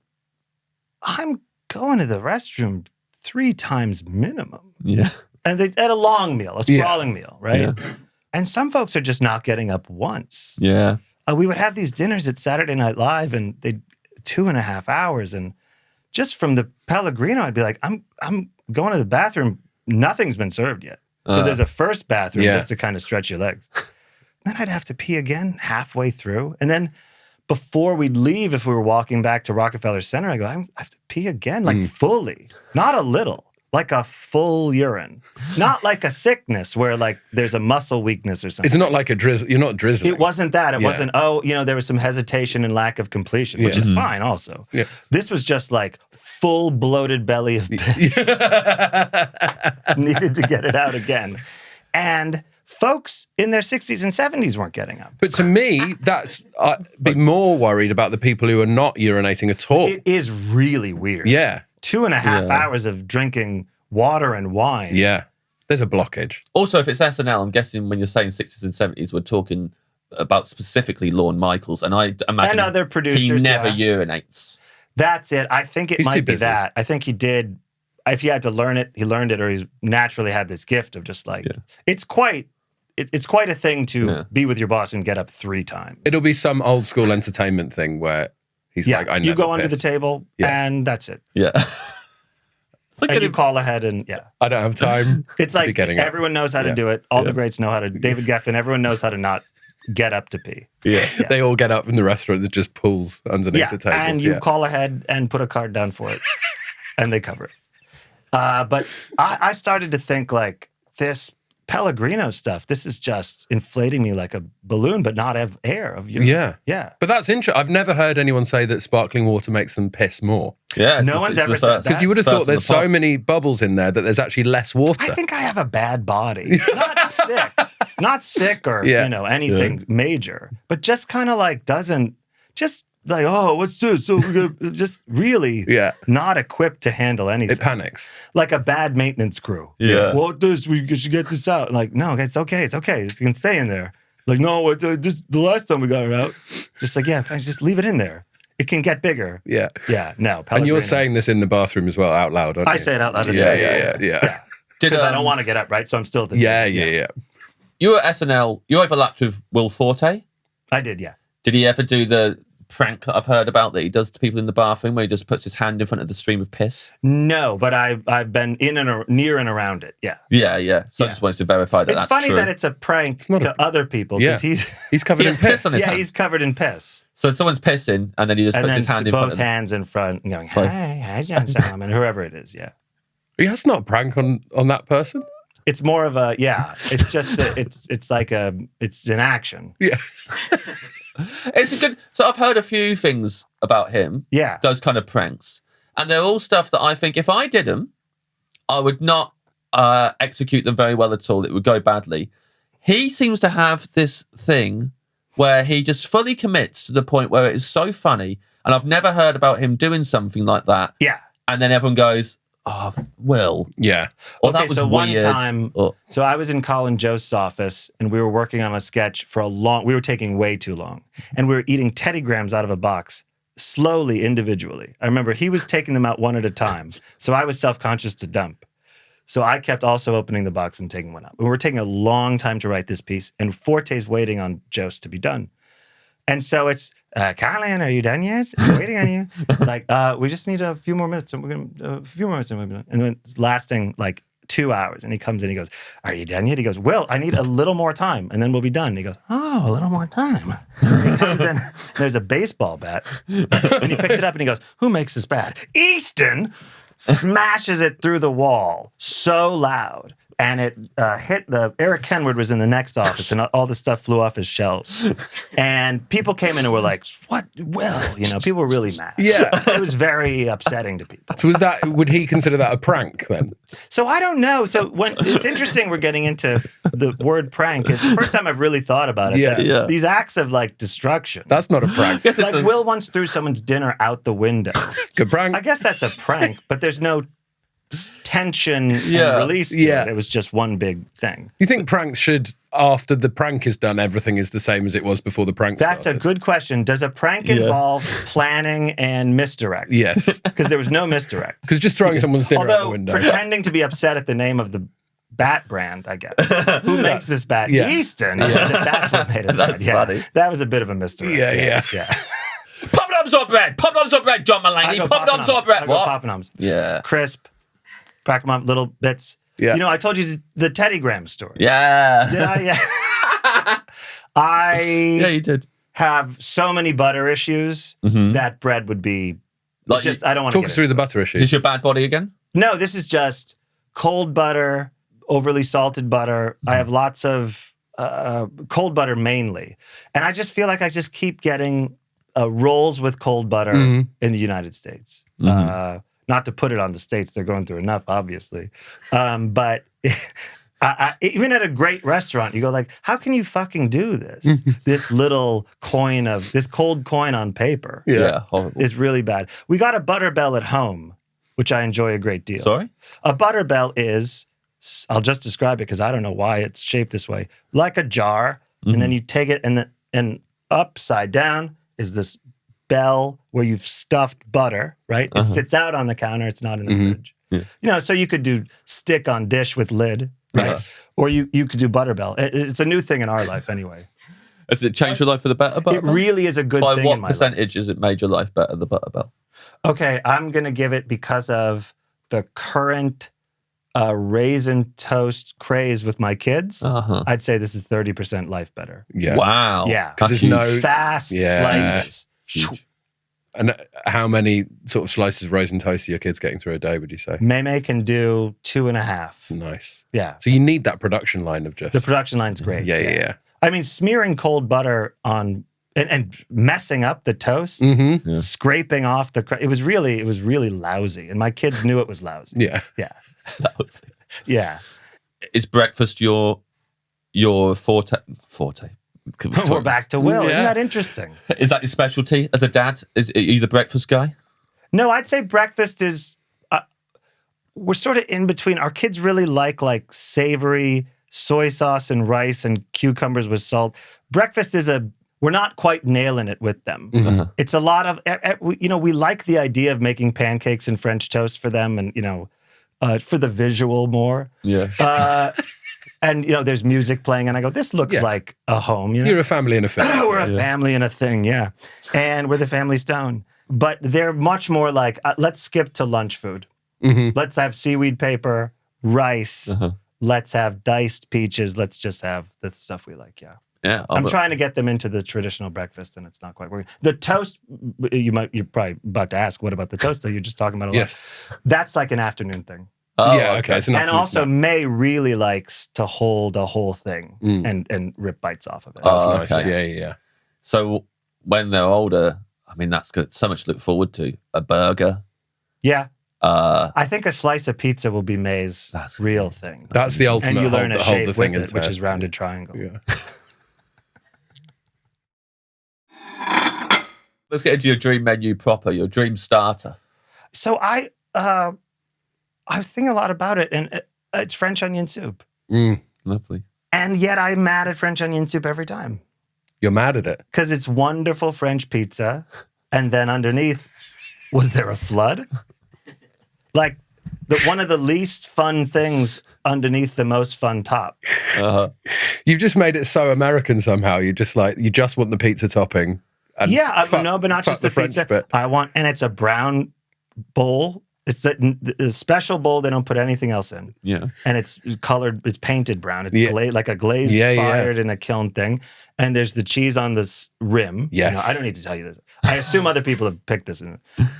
C: I'm going to the restroom 3 times minimum.
B: Yeah.
C: And at a long meal, a sprawling meal, right? Yeah. And some folks are just not getting up once.
B: Yeah.
C: We would have these dinners at Saturday Night Live and they'd 2.5 hours. And just from the Pellegrino, I'd be like, I'm going to the bathroom. Nothing's been served yet. So there's a first bathroom just to kind of stretch your legs. Then I'd have to pee again halfway through. And then before we'd leave, if we were walking back to Rockefeller Center, I go, I have to pee again, like fully, not a little, like a full urine. Not like a sickness where like there's a muscle weakness or something.
A: It's not like a drizzle. You're not drizzling.
C: It wasn't that. It wasn't, there was some hesitation and lack of completion, which is fine also. Yeah. This was just like full bloated belly of piss. Needed to get it out again. And folks in their 60s and 70s weren't getting up.
A: But to me, that's I'd be more worried about the people who are not urinating at all.
C: It is really weird.
A: Yeah.
C: 2.5 hours of drinking water and wine.
A: Yeah. There's a blockage.
B: Also, if it's SNL, I'm guessing when you're saying 60s and 70s, we're talking about specifically Lorne Michaels. And I imagine
C: and other producers,
B: he never urinates.
C: That's it. I think it might be that. I think he did. If he had to learn it, he learned it, or he naturally had this gift of just like, it's quite a thing to be with your boss and get up 3 times.
A: It'll be some old school entertainment thing where he's like, I never
C: you go
A: piss.
C: under the table and that's it.
B: Yeah.
C: And you call ahead and
A: I don't have time.
C: It's like everyone knows how to do it. All the greats know how to. David Geffen, everyone knows how to not get up to pee.
A: Yeah. They all get up in the restaurant. There's just pools underneath the tables.
C: And you call ahead and put a card down for it, and they cover it. But I started to think like this Pellegrino stuff, this is just inflating me like a balloon, but not have air of urine. Yeah.
A: But that's interesting. I've never heard anyone say that sparkling water makes them piss more.
B: Yeah.
C: No one's ever said that.
A: Because you would have thought there's so many bubbles in there that there's actually less water.
C: I think I have a bad body. Not sick or, anything major, but just kind of like just like, oh, what's this? So we're gonna just really not equipped to handle anything.
A: It panics.
C: Like a bad maintenance crew.
B: Yeah.
C: What this? We should get this out. Like, no, it's okay. It's okay. It can stay in there. Like, no, the last time we got it out. Just like, just leave it in there. It can get bigger.
A: Yeah.
C: Yeah, no.
A: And you're saying this in the bathroom as well, out loud, aren't you?
C: I say it out loud.
A: Yeah.
C: Because I don't want to get up, right? So I'm still at the
A: Yeah.
B: You were at SNL. You overlapped with Will Forte?
C: I did, yeah.
B: Did he ever do the prank that I've heard about that he does to people in the bathroom where he just puts his hand in front of the stream of piss?
C: No, but I've been in and near and around it. Yeah.
B: So I just wanted to verify that
C: that's
B: true.
C: It's funny that it's a prank to other people because
A: he's covered in piss.
B: On his hand.
C: He's covered in piss.
B: So someone's pissing and then he just puts his hand in front of
C: both hands in front and going, hi, John Solomon, whoever it is. Yeah.
A: That's not a prank on that person.
C: It's more of a It's just it's an action.
A: Yeah.
B: It's a good. So I've heard a few things about him.
C: Yeah.
B: Those kind of pranks, and they're all stuff that I think if I did them, I would not execute them very well at all. It would go badly. He seems to have this thing where he just fully commits to the point where it is so funny, and I've never heard about him doing something like that.
C: Yeah.
B: And then everyone goes, Oh, Will.
A: Yeah.
B: Oh,
C: Okay,
B: that was
C: so
B: weird.
C: one time,
B: Oh.
C: so I was in Colin Jost's office and we were working on a sketch we were taking way too long. And we were eating Teddy Grahams out of a box, slowly, individually. I remember he was taking them out one at a time. So I was self-conscious to dump. So I kept also opening the box and taking one out. We were taking a long time to write this piece, and Forte's waiting on Jost to be done. And so it's, Callahan, are you done yet? I'm waiting on you. Like, we just need a few more minutes. And we're going to, a few more minutes. And then it's lasting like 2 hours. And he comes in, he goes, are you done yet? He goes, Will, I need a little more time. And then we'll be done. And he goes, oh, a little more time. And he comes in, there's a baseball bat. And he picks it up and he goes, who makes this bat? Easton smashes it through the wall so loud. And it hit Eric Kenward was in the next office, and all the stuff flew off his shelves. And people came in and were like, what, Will? People were really mad.
A: Yeah.
C: It was very upsetting to people.
A: So would he consider that a prank then?
C: So I don't know. So it's interesting we're getting into the word prank. It's the first time I've really thought about it.
A: Yeah.
C: These acts of like destruction.
A: That's not a prank.
C: Like Will once threw someone's dinner out the window.
A: Good prank.
C: I guess that's a prank, but there's no tension and release to it. It was just one big thing.
A: You think pranks should, after the prank is done, everything is the same as it was before the prank
C: That's
A: started?
C: a good question. Does a prank involve planning and misdirect?
A: Yes.
C: Because there was no misdirect.
A: Because just throwing someone's dinner out the
C: Although
A: window.
C: pretending to be upset at the name of the bat brand, I guess. Who makes this bat?
A: Yeah.
C: Easton. That's what made it bad.
B: That's funny.
C: That was a bit of a misdirect.
A: Yeah.
B: Poppadoms or bread? Poppadoms or bread, John Mulaney? Poppadoms or bread?
C: I go Poppadoms.
B: Yeah.
C: Crisp. Crack them up, little bits.
A: Yeah.
C: I told you the Teddy Graham story.
B: Yeah.
C: Did I? Yeah.
B: Yeah, you did.
C: have so many butter issues that bread would be
B: Like
C: just. I don't want to
A: Talk us through the butter issue.
B: Is this your bad body again?
C: No, this is just cold butter, overly salted butter. I have lots of cold butter mainly, and I just feel like I just keep getting rolls with cold butter in the United States. Not to put it on the States, they're going through enough, obviously. But even at a great restaurant, you go like, how can you fucking do this? This little this cold coin on paper
B: Horrible.
C: is really bad. We got a Butterbell at home, which I enjoy a great deal.
B: Sorry?
C: A Butterbell is, I'll just describe it because I don't know why it's shaped this way, like a jar, and then you take it and upside down is this bell where you've stuffed butter, right? It sits out on the counter. It's not in the fridge.
B: Yeah.
C: So you could do stick on dish with lid, right?
A: Nice.
C: Or you could do Butterbell. It's a new thing in our life anyway.
B: Has it changed your life for the better, Butterbell?
C: It really is a good
B: By
C: thing
B: what
C: in my life.
B: percentage has it made your life better, the Butterbell?
C: Okay, I'm going to give it because of the current raisin toast craze with my kids. I'd say this is 30% life better.
A: Yeah.
B: Wow.
C: Yeah.
A: Because
B: That's
A: there's
B: huge.
A: no...
C: Fast slices.
B: Huge.
A: And how many sort of slices of raisin toast are your kids getting through a day, would you say?
C: Meme can do 2.5.
A: Nice.
C: Yeah.
A: So you need that production line of just...
C: The production line's great.
A: Yeah.
C: I mean, smearing cold butter on and messing up the toast, scraping off the. It was really lousy, and my kids knew it was lousy.
A: Yeah.
C: Yeah,
B: Lousy.
C: yeah.
B: Is breakfast your forte?
C: We're back to Will.
A: Yeah.
C: Isn't that interesting?
B: Is that your specialty as a dad? Are you the breakfast guy?
C: No, I'd say breakfast is. We're sort of in between. Our kids really like savory soy sauce and rice and cucumbers with salt. Breakfast is we're not quite nailing it with them. It's a lot of, we like the idea of making pancakes and French toast for them and, for the visual more.
B: Yeah.
C: And, there's music playing and I go, this looks like a home.
A: You're a family and a thing.
C: We're a family and a thing, yeah. And we're the family stone. But they're much more like, let's skip to lunch food. Let's have seaweed paper, rice. Let's have diced peaches. Let's just have the stuff we like, yeah.
B: Yeah.
C: I'm trying to get them into the traditional breakfast, and it's not quite working. The toast, you're probably about to ask, what about the toast that you're just talking about a lot?
A: Yes.
C: That's like an afternoon thing.
B: Oh,
A: yeah, okay. It's an
C: And
A: afternoon
C: also,
A: snack.
C: May really likes to hold a whole thing and rip bites off of it.
A: That's
B: Oh,
A: nice.
B: okay.
A: Yeah.
B: So when they're older, I mean, that's good. So much to look forward to. A burger.
C: Yeah. I think a slice of pizza will be May's real thing.
A: That's the ultimate
C: And you learn a
A: hold
C: shape
A: the
C: with
A: thing
C: it, which
A: intact.
C: is rounded triangle.
A: Yeah.
B: Let's get into your dream menu proper, your dream starter.
C: So I I was thinking a lot about it, and it's French onion soup.
B: Lovely.
C: And yet I'm mad at French onion soup every time.
A: You're mad at it.
C: Because it's wonderful French pizza. And then underneath, was there a flood? Like, one of the least fun things underneath the most fun top.
A: You've just made it so American somehow. You just want the pizza topping. And
C: No, but not just the
A: French
C: pizza.
A: bit.
C: And it's a brown bowl. It's a special bowl they don't put anything else in.
B: Yeah.
C: And it's colored, it's painted brown. It's like a glaze fired in a kiln thing. And there's the cheese on this rim.
A: Yes.
C: I don't need to tell you this. I assume other people have picked this.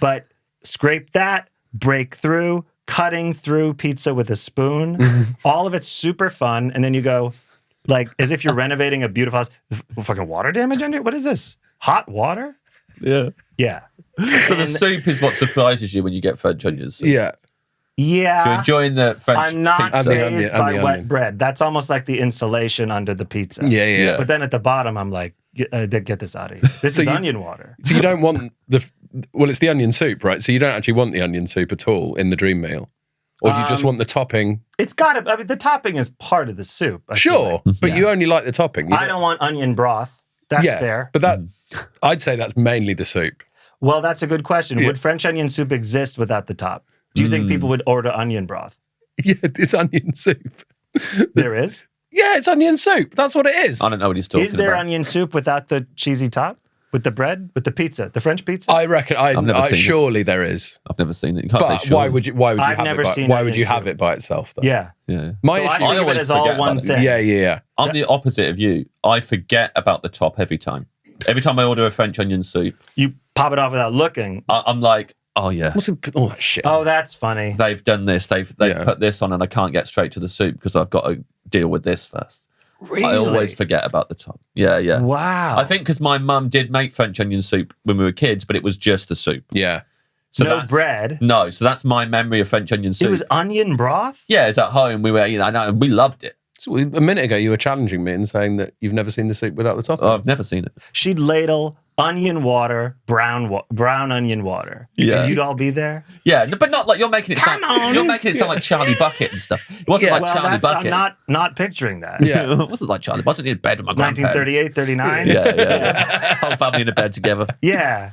C: But scrape that, break through, cutting through pizza with a spoon. All of it's super fun. And then you go, like, as if you're renovating a beautiful house. Fucking water damage under it? What is this? Hot water?
B: Yeah.
C: Yeah.
B: So the soup is what surprises you when you get French onion soup.
A: Yeah.
C: Yeah.
B: So enjoying the French
C: I'm not
B: pizza.
C: fazed by
A: the
C: wet
A: onion.
C: bread. That's almost like the insulation under the pizza.
A: Yeah.
C: But then at the bottom, I'm like, get this out of here. This is onion water.
A: So you don't want it's the onion soup, right? So you don't actually want the onion soup at all in the dream meal? Or do you just want the topping?
C: It's got to, the topping is part of the soup. I feel
A: Sure,
C: like.
A: but you only like the topping.
C: I don't want onion broth. That's fair.
A: But I'd say that's mainly the soup.
C: Well, that's a good question.
A: Yeah.
C: Would French onion soup exist without the top? Do you think people would order onion broth?
A: Yeah, it's onion soup.
C: There is?
A: Yeah, it's onion soup. That's what it is.
B: I don't know what he's talking about.
C: Is there onion soup without the cheesy top? With the bread? With the pizza? The French pizza?
A: I reckon.
B: never seen it.
A: Surely there is.
B: I've never seen it. You can't
A: But
B: say sure.
A: why would you
C: I've
A: have
C: never
A: it?
C: seen
A: Why would
C: onion
A: you have
C: soup.
A: it by itself? Though?
C: Yeah.
B: Yeah.
A: My
C: So I
A: issue.
C: think of it
B: always
C: as all
B: forget
C: one
B: about it.
C: thing.
A: Yeah.
B: I'm the opposite of you. I forget about the top every time. Every time I order a French onion soup,
C: You pop it off without looking.
B: I'm like, oh yeah,
A: What's it? Oh shit.
C: Oh, that's funny.
B: they've done this. They've
A: Yeah.
B: put this on, and I can't get straight to the soup because I've got to deal with this first.
C: Really?
B: I always forget about the top. Yeah.
C: Wow.
B: I think because my mum did make French onion soup when we were kids, but it was just the soup.
A: Yeah.
B: So
C: no
B: that's-
C: bread.
B: No, so that's my memory of French onion soup.
C: It was onion broth?
B: Yeah, it's at home. We were, and we loved it.
A: So a minute ago, you were challenging me and saying that you've never seen the soup without the topping.
B: Oh, I've never seen it.
C: She'd ladle onion water, brown onion water.
B: Yeah.
C: So you'd all be there?
B: Yeah, but not like you're making it sound.
C: Come on.
B: You're making it sound like Charlie Bucket and stuff. It wasn't like
C: Well,
B: Charlie
C: I'm
B: Bucket.
C: not picturing that.
A: Yeah.
B: It wasn't like Charlie. I wasn't in bed with my grandparents.
C: 1938, 39?
B: Yeah. Whole family in a bed together.
C: Yeah.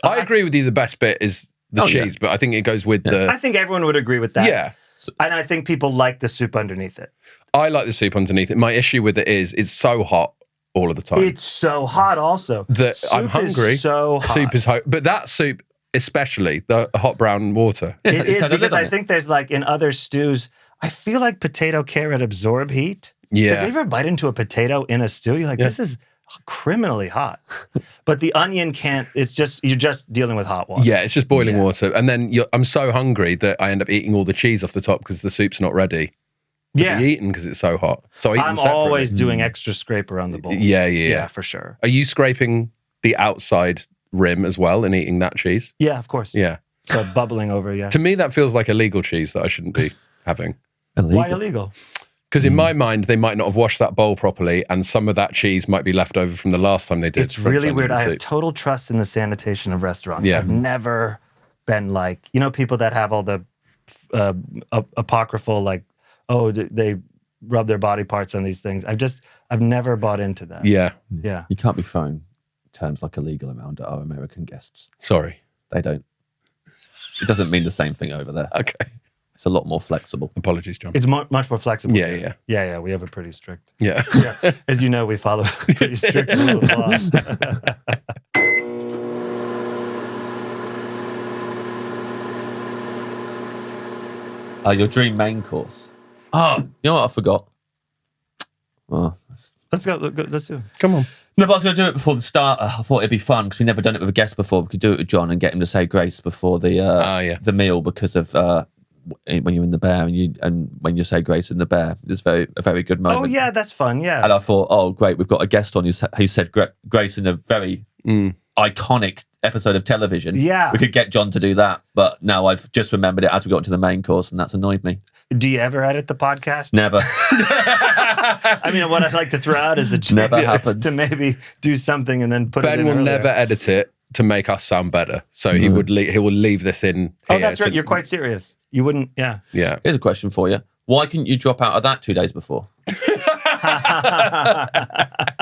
A: I agree with you. The best bit is the
B: Oh, yeah.
A: cheese, but I think it goes with
C: I think everyone would agree with that.
A: yeah.
C: And I think people like the soup underneath it.
A: I like the soup underneath it. My issue with it is it's so hot all of the time
C: It's so hot also.
A: that
C: Soup
A: I'm hungry.
C: Is so hot.
A: Soup is hot, but that soup especially the hot brown water.
B: Yeah,
C: It
B: it's
C: is
B: had a lid
C: because
B: on
C: I
B: it.
C: think there's like in other stews, I feel like potato carrot absorb heat.
A: Yeah.
C: Does you ever bite into a potato in a stew? You're like, this is criminally hot. But the onion can't, you're just dealing with hot water.
A: Yeah, it's just boiling water, and then I'm so hungry that I end up eating all the cheese off the top because the soup's not ready to be eaten because it's so hot. So I eat them
C: I'm
A: separately.
C: always doing extra scrape around the bowl.
A: Yeah,
C: for sure.
A: Are you scraping the outside rim as well and eating that cheese?
C: Yeah, of course.
A: Yeah.
C: So bubbling over, yeah.
A: To me, that feels like illegal cheese that I shouldn't be having.
C: Why illegal?
A: Because in my mind, they might not have washed that bowl properly, and some of that cheese might be left over from the last time they did.
C: It's
A: French
C: really
A: onion
C: weird. I have
A: soup.
C: total trust in the sanitation of restaurants.
A: Yeah.
C: I've never been like, people that have all the apocryphal, like, they rub their body parts on these things. I've never bought into that.
A: Yeah.
C: Yeah.
B: You can't be throwing terms like illegal around our American guests.
A: Sorry.
B: They don't. It doesn't mean the same thing over there.
A: Okay.
B: It's a lot more flexible.
A: Apologies, John.
C: It's much more flexible.
A: Yeah,
C: here.
A: yeah.
C: Yeah, we have a pretty strict.
A: Yeah.
C: Yeah. As you know, we follow pretty strict rule of law.
B: Your dream main course. Oh, you know what I forgot? Oh,
C: Let's go. Let's do it.
A: Come on.
B: no, but I was going to do it before the start. I thought it'd be fun because we've never done it with a guest before. We could do it with John and get him to say grace before the the meal because of when you're in the bear and when you say grace in the bear. It's a very good moment.
C: Oh, yeah, that's fun. Yeah.
B: And I thought, oh, great, we've got a guest on who said grace in a very iconic episode of television.
C: Yeah.
B: We could get John to do that, but now I've just remembered it as we got to the main course, and that's annoyed me.
C: Do you ever edit the podcast?
B: Never.
C: I mean, what I'd like to throw out is the
B: Never
C: chance
B: happens.
C: to maybe do something and then put it
A: Ben
C: in
A: will
C: earlier.
A: never edit it to make us sound better. So he will leave this in.
C: Oh, that's right. You're quite serious. You wouldn't. Yeah.
A: Yeah.
B: Here's a question for you. Why couldn't you drop out of that 2 days before? That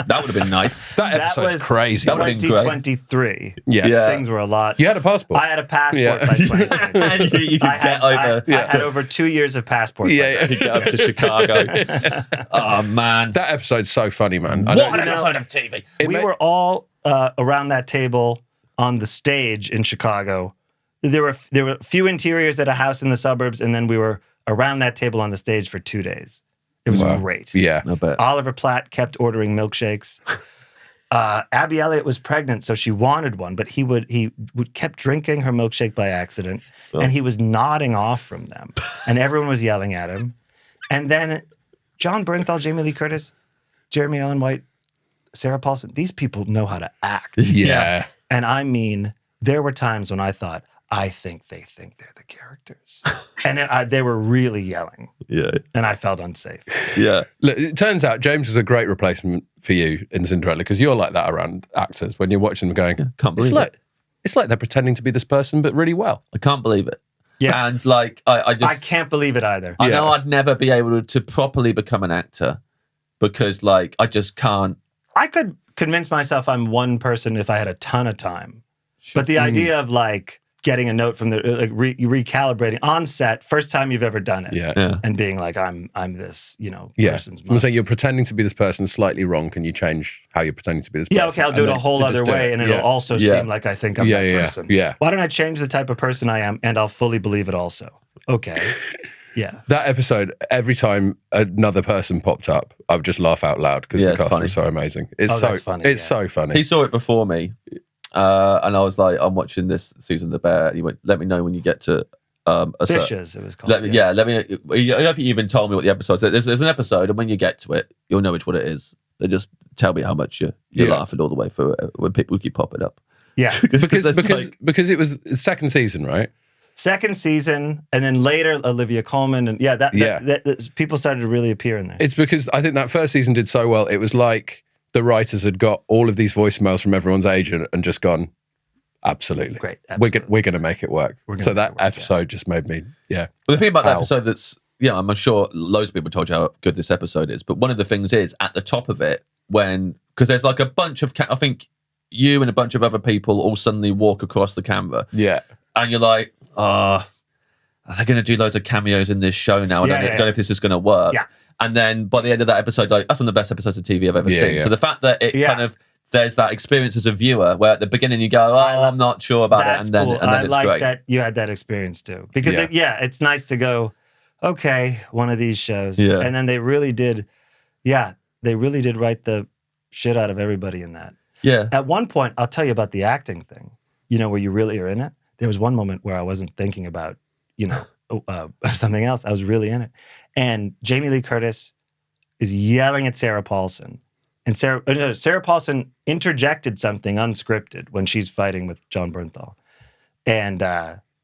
B: would have been nice.
A: That episode's crazy.
B: That would have been great.
C: 2023.
A: Yes.
B: Yeah.
C: Things were a lot.
A: You had a passport.
C: I had a passport
A: Yeah.
C: by 2023.
B: you could get over.
C: I had over 2 years of passport. by then.
B: You get up to Chicago. Oh, man.
A: That episode's so funny, man. I
B: What
A: know
B: an
A: it's-
B: episode of TV.
C: We were all around that table on the stage in Chicago. There were a few interiors at a house in the suburbs, and then we were around that table on the stage for 2 days. It was great.
A: Yeah.
B: I bet.
C: Oliver Platt kept ordering milkshakes. Abby Elliott was pregnant, so she wanted one, but he would kept drinking her milkshake by accident, and he was nodding off from them, and everyone was yelling at him. And then John Bernthal, Jamie Lee Curtis, Jeremy Allen White, Sarah Paulson, these people know how to act.
A: Yeah.
C: And I mean, there were times when I thought, I think they think they're the characters. And then they were really yelling.
B: Yeah.
C: And I felt unsafe.
B: Yeah.
A: Look, it turns out James was a great replacement for you in Cinderella because you're like that around actors when you're watching them going,
B: Can't believe
A: it's like they're pretending to be this person, but really well.
B: I can't believe it.
C: Yeah.
B: And like, I just.
C: I can't believe it either.
B: I know I'd never be able to properly become an actor because, like, I just can't.
C: I could convince myself I'm one person if I had a ton of time. But the idea of like getting a note from the recalibrating on set, first time you've ever done it,
A: Yeah.
C: and being like, I'm this, person's
A: I'm
C: mom.
A: saying you're pretending to be this person slightly wrong. Can you change how you're pretending to be this person?
C: Yeah, okay, I'll do it a whole other way, and it'll also seem like I think I'm that person.
A: Yeah.
C: Why don't I change the type of person I am, and I'll fully believe it also? Okay. Yeah.
A: That episode, every time another person popped up, I would just laugh out loud because the cast was so amazing. It's
C: that's funny.
A: It's so funny.
B: He saw it before me, and I was like, I'm watching this season of The Bear. And he went, let me know when you get to
C: Fishes, it was called.
B: let me. I don't think you even told me what the episode is. There's an episode, and when you get to it, you'll know which one it is. They just tell me how much you're laughing all the way through it when people keep popping up.
C: Yeah.
A: because it was the second season, right?
C: Second season, and then later Olivia Colman, and that people started to really appear in there.
A: It's because I think that first season did so well. It was like the writers had got all of these voicemails from everyone's agent and just gone, absolutely.
C: Great. Absolutely.
A: We're going to make it work. So that episode just made me,
B: But the thing about that episode I'm sure loads of people told you how good this episode is, but one of the things is at the top of it, because there's like a bunch of, I think you and a bunch of other people all suddenly walk across the camera.
A: Yeah.
B: And you're like, are they going to do loads of cameos in this show now? I don't know if this is going to work.
C: Yeah.
B: And then by the end of that episode, like that's one of the best episodes of TV I've ever seen.
A: Yeah.
B: So the fact that it kind of, there's that experience as a viewer where at the beginning you go, I'm not sure about it. And then,
C: cool.
B: and then
C: I
B: it's
C: like
B: great.
C: that you had that experience too. Because it's nice to go, okay, one of these shows.
B: Yeah.
C: And then they really did write the shit out of everybody in that.
B: Yeah.
C: At one point, I'll tell you about the acting thing, where you really are in it. There was one moment where I wasn't thinking about, something else. I was really in it. And Jamie Lee Curtis is yelling at Sarah Paulson. And Sarah Paulson interjected something unscripted when she's fighting with John Bernthal. And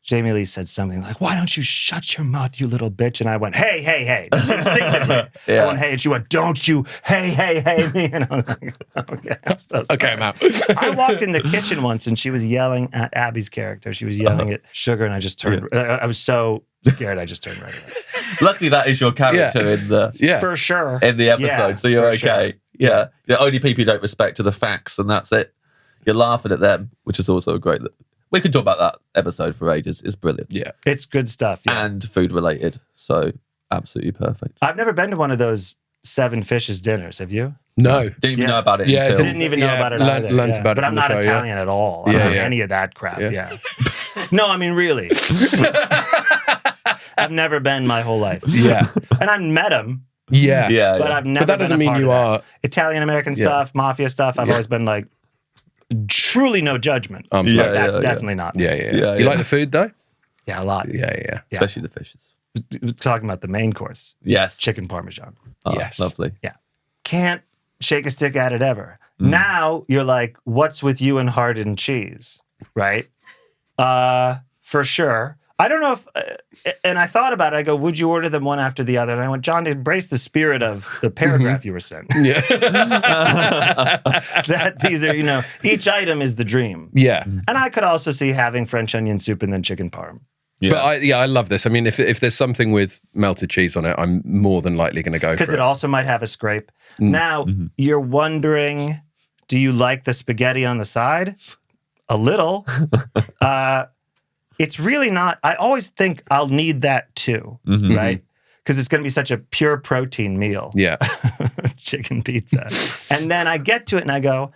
C: Jamie Lee said something like, why don't you shut your mouth, you little bitch? And I went, hey, instinctively. I went, hey, and she went, don't you, hey, me. And I was like, okay, I'm so sorry.
A: Okay, I'm out.
C: I walked in the kitchen once and she was yelling at Abby's character. She was yelling at Sugar and I just turned, I was so scared I just turned right away.
B: Luckily, that is your character in the
C: For sure.
B: in the episode, so you're okay.
C: Sure.
B: Yeah. The only people you don't respect are the facts, and that's it. You're laughing at them, which is also great. We could talk about that episode for ages. It's brilliant.
A: Yeah.
C: It's good stuff. Yeah.
B: And food related. So absolutely perfect.
C: I've never been to one of those 7 Fishes dinners. Have you?
A: No.
B: Didn't even know about it
A: Yeah,
B: until...
C: Didn't even know about it either.
A: learned about it
C: but I'm
A: from the
C: not
A: show,
C: Italian at all. I don't know any of that crap. Yeah. No, I mean, really. I've never been my whole life.
A: Yeah.
C: And I've met him.
A: Yeah.
B: Yeah.
C: But I've never
A: But that doesn't
C: been a
A: mean
C: part
A: you
C: of
A: are...
C: that. Italian-American stuff, mafia stuff. I've always been like, truly no judgment. That's definitely not me.
A: Yeah. You like the food though?
C: Yeah, a lot.
A: Yeah.
B: Especially the fishes.
C: We're talking about the main course.
B: Yes.
C: Chicken Parmesan.
B: Oh,
A: Yes.
B: Lovely.
C: Yeah. Can't shake a stick at it ever. Now you're like, what's with you and heart and cheese? Right? For sure. I don't know if, and I thought about it. I go, would you order them one after the other? And I went, John, to embrace the spirit of the paragraph you were sent.
A: Yeah.
C: That these are, each item is the dream.
A: Yeah.
C: And I could also see having French onion soup and then chicken parm.
A: Yeah. But I love this. I mean, if there's something with melted cheese on it, I'm more than likely going to go for it.
C: Because it also might have a scrape. Now, you're wondering, do you like the spaghetti on the side? A little. It's really not. I always think I'll need that too, right? Because it's going to be such a pure protein meal.
A: Yeah.
C: Chicken pizza. And then I get to it and I go,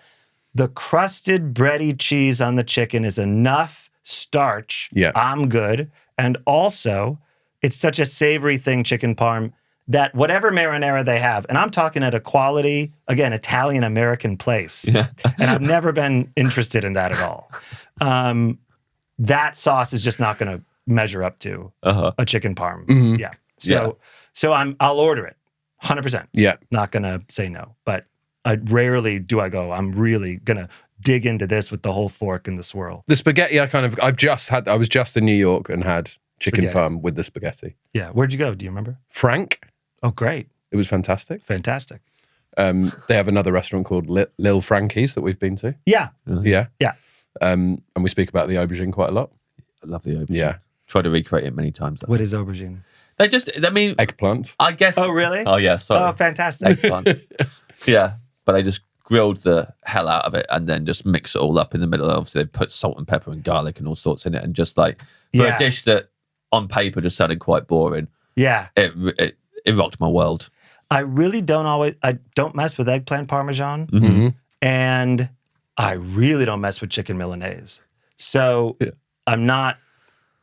C: the crusted bready cheese on the chicken is enough starch.
A: Yeah.
C: I'm good. And also, it's such a savory thing, chicken parm, that whatever marinara they have, and I'm talking at a quality, again, Italian-American place.
B: Yeah.
C: And I've never been interested in that at all. That sauce is just not going to measure up to a chicken parm. Yeah. So I'll order it, 100%.
A: Yeah.
C: Not going to say no. But I rarely do I go, I'm really going to dig into this with the whole fork and the swirl.
A: The spaghetti, I was just in New York and had chicken
C: Spaghetti.
A: parm with the spaghetti.
C: Yeah. Where'd you go? Do you remember?
A: Frank.
C: Oh, great.
A: It was fantastic.
C: Fantastic.
A: They have another restaurant called Lil Frankie's that we've been to.
C: Yeah.
A: Yeah.
C: Yeah.
A: And we speak about the aubergine quite a lot.
B: I love the aubergine.
A: Yeah.
B: Tried to recreate it many times.
C: What is aubergine?
A: Eggplant.
B: I guess.
C: Oh, really?
B: Oh, yeah, sorry.
C: Oh, fantastic.
B: Eggplant. Yeah, but they just grilled the hell out of it and then just mix it all up in the middle. Obviously, they put salt and pepper and garlic and all sorts in it. And just like, for a dish that on paper just sounded quite boring,
C: Yeah.
B: it rocked my world.
C: I really I don't mess with eggplant parmesan. And I really don't mess with chicken Milanese. So I'm not,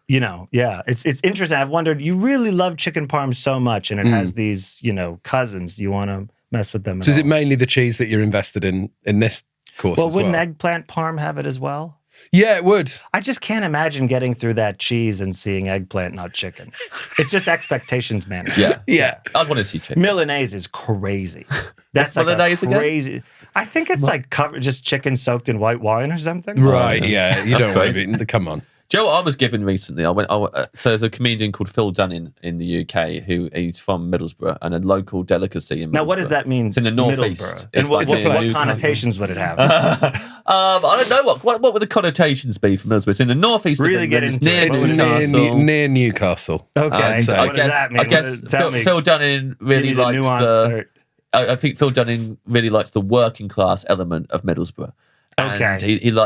C: it's interesting. I've wondered, you really love chicken parm so much and it has these, cousins. Do you want to mess with them at
A: So is
C: all?
A: it mainly the cheese that you're invested in this course
C: Well,
A: as
C: wouldn't
A: well?
C: eggplant parm have it as well?
A: Yeah, it would.
C: I just can't imagine getting through that cheese and seeing eggplant, not chicken. It's just expectations management.
B: Yeah. I'd want to see chicken.
C: Milanese is crazy. That's
B: What's
C: like
B: Milanese
C: a
B: again?
C: crazy. I think it's like just chicken soaked in white wine or something.
A: Right, yeah. You don't want
B: crazy.
A: to be... Come on.
B: Do you know what I was given recently? So there's a comedian called Phil Dunning in the UK he's from Middlesbrough and a local delicacy in Middlesbrough.
C: Now, what does that mean?
B: It's in the northeast.
C: Middlesbrough.
B: It's
C: And what
B: like
A: place.
C: connotations would it have?
B: I don't know what would the connotations be for Middlesbrough. It's in the northeast.
C: Really
B: of
C: get
B: England.
C: into
B: It's
C: it.
B: near
C: What would it
B: Newcastle.
A: Near Newcastle.
C: Okay,
A: I'd say.
C: what does that mean?
B: I guess
C: Tell me.
B: Phil Dunning
C: Give
B: really
C: me the
B: likes
C: nuanced
B: the. I think Phil Dunning really likes the working class element of Middlesbrough.
C: Okay.
B: And